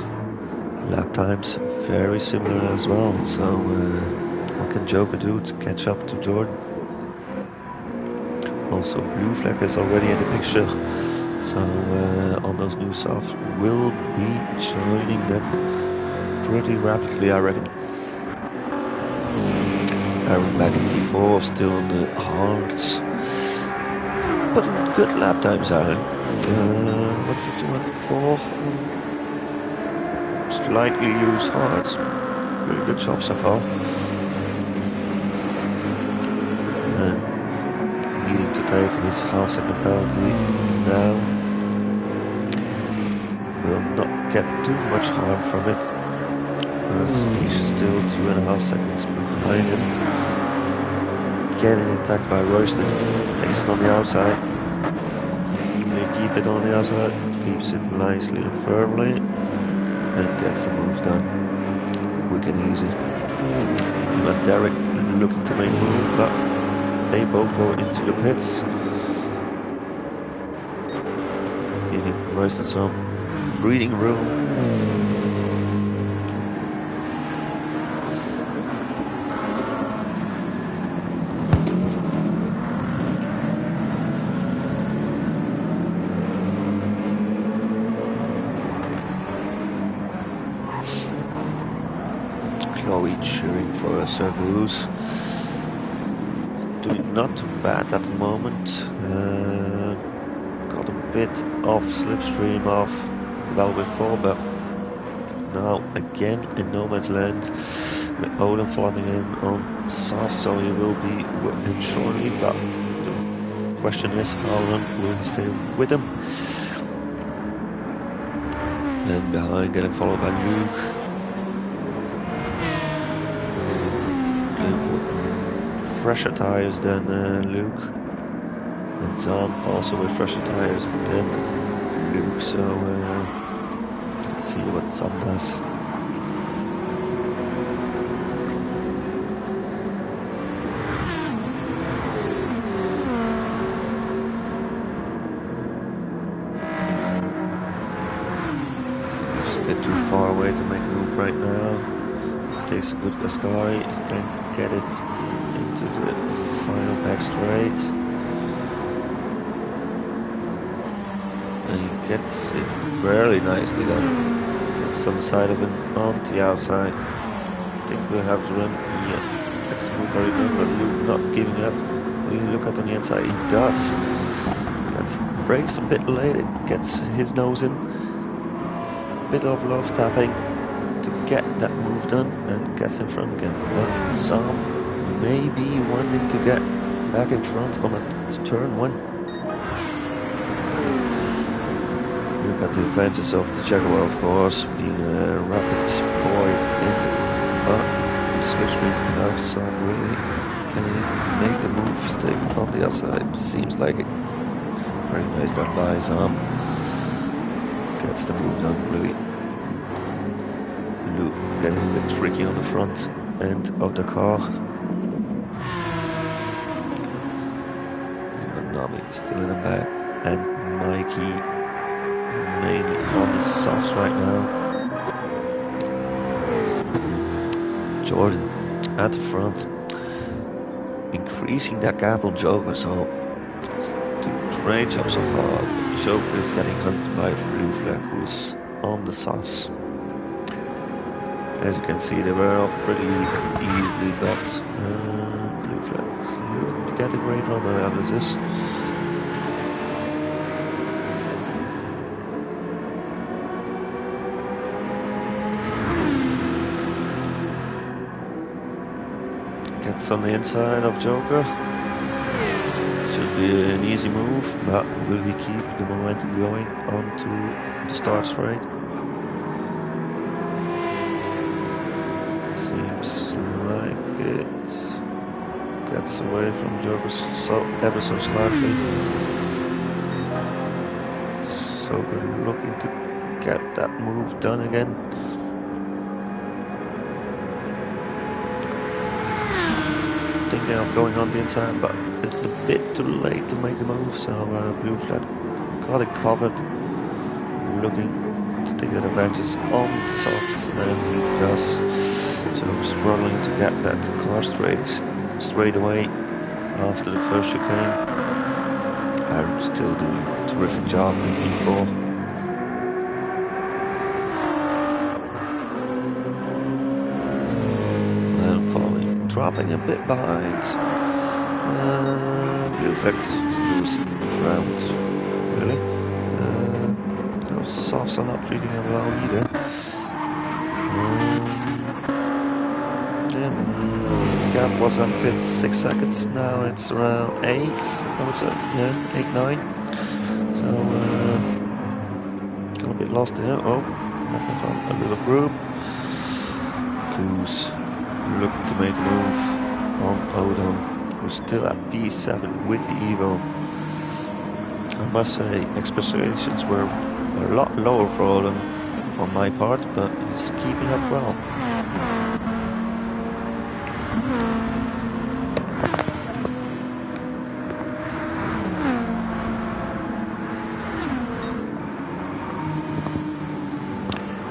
[SPEAKER 2] Lap times very similar as well. So what can Joker do to catch up to Jordan? Also, Blue Flag is already in the picture. So on those new softs, will be joining them pretty rapidly, I reckon. Aaron back in P4, still in the hards. But good lap times, Aaron. 151.4. Slightly used hards. Really good job so far. And needing to take his half-second penalty now. Will not get too much harm from it. He's still 2.5 seconds behind him. Getting attacked by Royston. Takes it on the outside. They keep it on the outside. Keeps it nicely and firmly. And gets the move done. Quick and easy. But Derek looking to make a move, but they both go into the pits. Giving Royston some breathing room. Chloe cheering for a Servus. Doing not too bad at the moment. Got a bit of slipstream off well before, but now again in no man's land with Odin flooding in on soft, so he will be with him shortly, but the question is how long will he stay with him? And behind, getting followed by Luke. Fresher tires than Luke, and Zam also with fresher tires than Luke, so let's see what Zam does. It's a bit too far away to make a move right now. Takes a good Gascari, can get it into the final back straight. And he gets it very nicely done. Gets on the side of him onto the outside. I think we'll have to run. Yeah, gets the move very good, but Luke not giving up. When you look at on the inside, he does. Brakes a bit late, it gets his nose in. Bit of love tapping to get that move done and gets in front again. But Sam may be wanting to get back in front on a turn 1. Look at the advantage of the Jaguar, of course, being a rapid boy in, but slipstream without Sam really. Can he make the move stick on the outside? Seems like it. Very nice done by Sam. Gets the move done really. Luke getting a bit tricky on the front end of the car. Nami still in the back, and Mikey mainly on the softs right now. Jordan at the front, increasing that gap on Joker, so doing great job so far. Joker is getting hunted by Blue Flag, who is on the softs. As you can see, they were off pretty easily, but Blue Flags looking to get a great run out of this. Gets on the inside of Joker. Should be an easy move, but will he keep the momentum going onto the start straight? Like it gets away from Joker ever so slightly. So we're looking to get that move done again. Thinking of going on the inside, but it's a bit too late to make the move, so blue flag got it covered, looking to take that advantage on soft, and he does. So I'm struggling to get that car straight away after the first chicane. I'm still doing a terrific job in P4. I'm following, dropping a bit behind. Blue flags losing ground, really. Those softs are not treating him well either. Yeah, gap was on pit 6 seconds, now it's around 8, I would say, yeah, 8, 9. So, got a bit lost here. Oh, a little group. Who's looking to make a move on Odom, who's still at P7 with the Evo. I must say, expectations were a lot lower for Odom on my part, but he's keeping up well.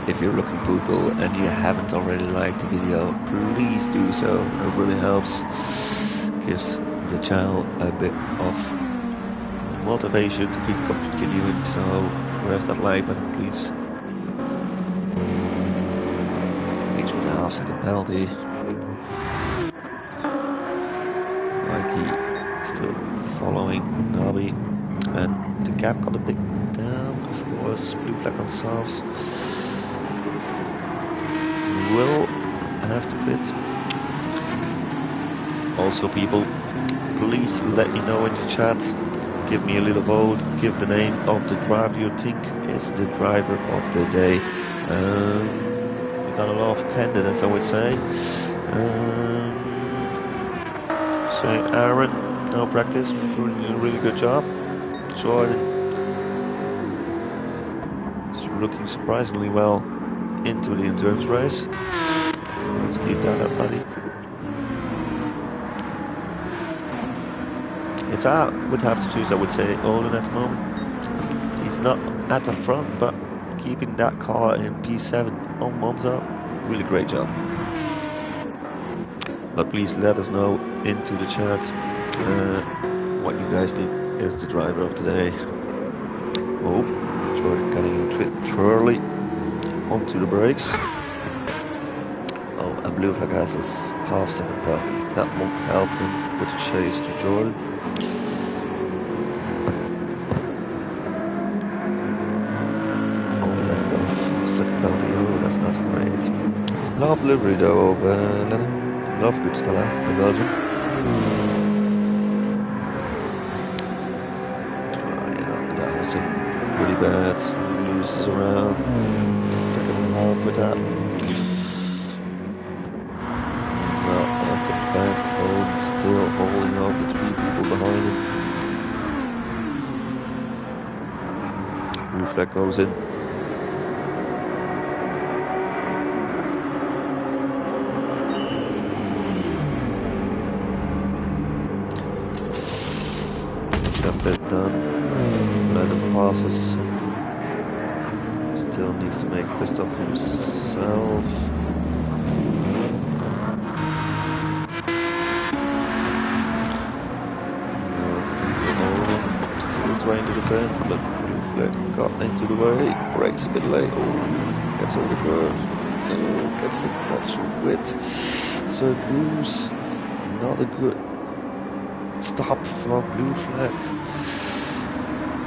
[SPEAKER 1] If you're looking people and you haven't already liked the video, please do so. It really helps. Gives the channel a bit of motivation to keep continuing. So press that like button, please. Each with a half-second penalty. Mikey still following Nabi, and the gap got a bit down. Of course, blue flag on softs. Will have to quit. Also, people, please let me know in the chat. Give me a little vote. Give the name of the driver you think is the driver of the day. We got a lot of candidates, I would say. Say Aaron, no practice, doing a really good job. Jordan is looking surprisingly well into the endurance race. Let's keep that up, buddy. If I would have to choose, I would say Olin at the moment. He's not at the front, but keeping that car in P7 on Monza, really great job. But please let us know into the chat what you guys think is the driver of the day. Oh, Jordan getting a bit early onto the brakes. Oh, and blue flag has his half-second penalty. That won't help him with the chase to Jordan. Oh, and off second penalty. Oh, that's not great. Love delivery though of Lennon. Love good Stella in Belgium. That was pretty bad. Loses around second and a half with that. Well, off the back, still holding off the 3 people behind him. Blue flag goes in. Got that done. Lennon passes. Still needs to make a pit stop himself. Still trying to defend, but blue flag got into the way. Brakes a bit late. Oh, gets over the curve. Oh, gets in touch with Sir Goose. Not a good stop for blue flag.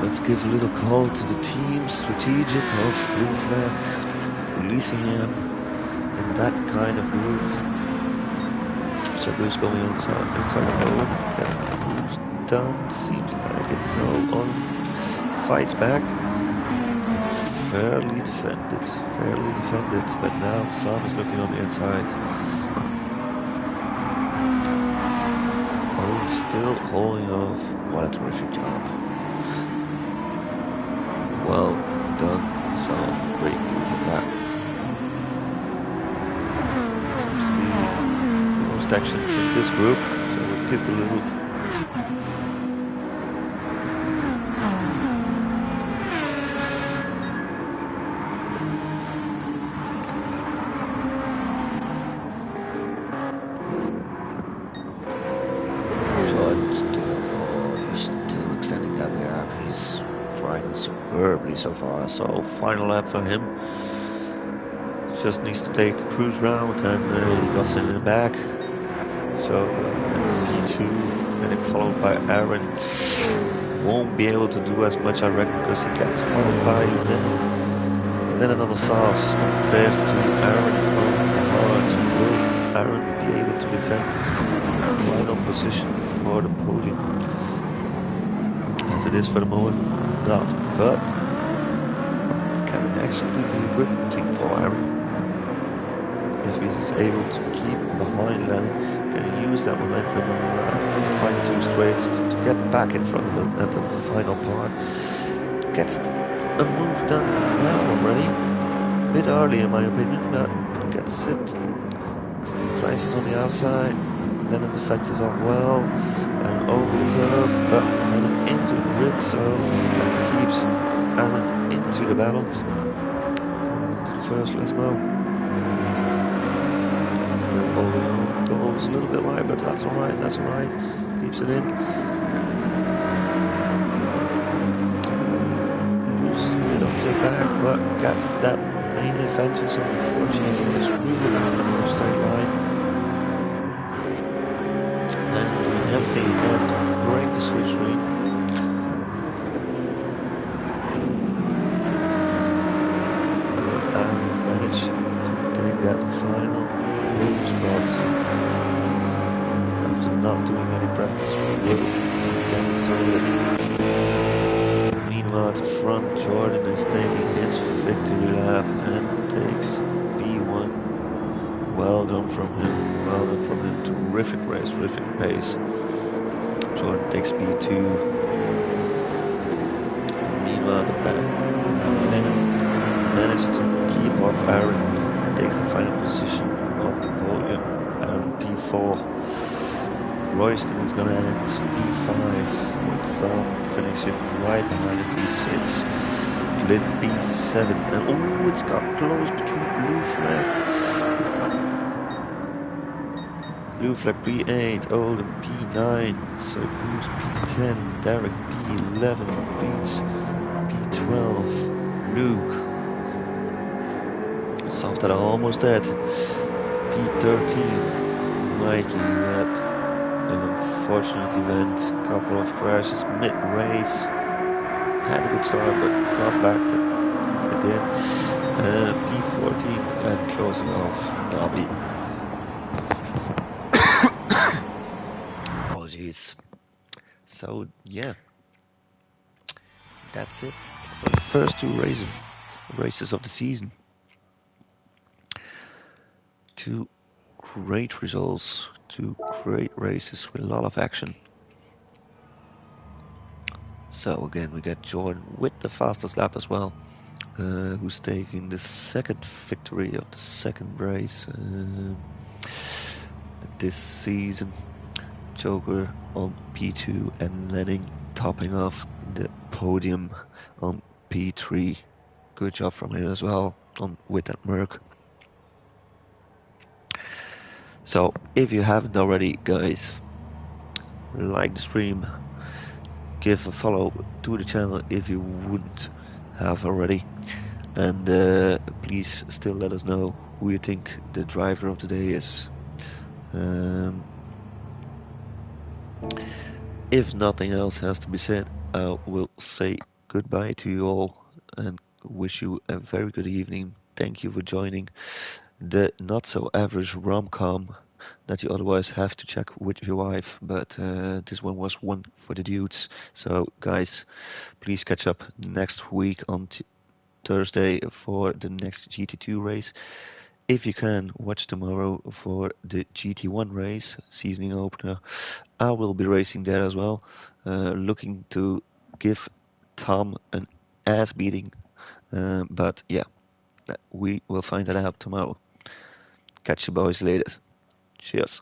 [SPEAKER 1] Let's give a little call to the team strategic of blue flag, releasing him in that kind of move. So Blue's going inside the hole, gets the moves done, seems like it. No, on fights back. Fairly defended, but now Sam is looking on the inside. Still holding off. What a terrific job. Well done,
[SPEAKER 2] So great move on that. Seems to be the most action in this group, so we'll keep a little.
[SPEAKER 1] Still extending that gap. He's driving superbly so far.
[SPEAKER 2] So final lap for him. Just needs to take a cruise round and he got in the back. So P2 and followed by Aaron won't be able to do as much, I reckon, because he gets followed by Lennon on the softs compared to Aaron on the hards. Will Aaron be able to defend the final position for the podium? As it is for the moment, not. But can actually be a good thing for Aaron if he is able to keep behind Lennon. Can use that momentum and the final two straights to get back in front of him at the final part. Gets a move done now already. A bit early in my opinion, but gets it. Tries it on the outside. Then it defends it off well. And over the curb, but Aaron into the grid, so that keeps Aaron into the battle. Going into the first Lesmo. Still holding on, goes a little bit wide, but that's alright, keeps it in. Moves a bit up to the back, but gets that main advantage, so unfortunately it's really not a straight line. And empty and to break the switch screen. And manage to take that final spot. After not doing any practice, meanwhile at the front, Jordan is taking his victory lap and takes P1. Well done from him, terrific race, terrific pace. Jordan takes P2. Meanwhile at the back, managed to keep off Aaron, takes the final position of the podium, and P4. Royston is going to end P5 with Sam finishing right behind him, P6. Glyn P7, and it's got close between Blue Flag P8, Odin P9, so who's P10, Derek P11, beats P12, Luke. Soft that are almost dead. P13, Mikey, had an unfortunate event, couple of crashes mid-race, had a good start but dropped back again. P14 and closing off Dobby. Oh jeez. So yeah, that's it for the first two races of the season. Two great results, two great races with a lot of action. So again, we got Jordan with the fastest lap as well, who's taking the second victory of the second race this season. Joker on P2 and Lenning topping off the podium on P3. Good job from him as well with that Merc. So if you haven't already, guys, like the stream, give a follow to the channel if you wouldn't have already, and please still let us know who you think the driver of the day is. If nothing else has to be said, I will say goodbye to you all and wish you a very good evening. Thank you for joining the not so average rom-com that you otherwise have to check with your wife, but this one was one for the dudes. So guys, please catch up next week on Thursday for the next GT2 race. If you can, watch tomorrow for the GT1 race, seasoning opener. I will be racing there as well, looking to give Tom an ass beating
[SPEAKER 1] But yeah, we will find that out tomorrow. Catch you boys later. Cheers.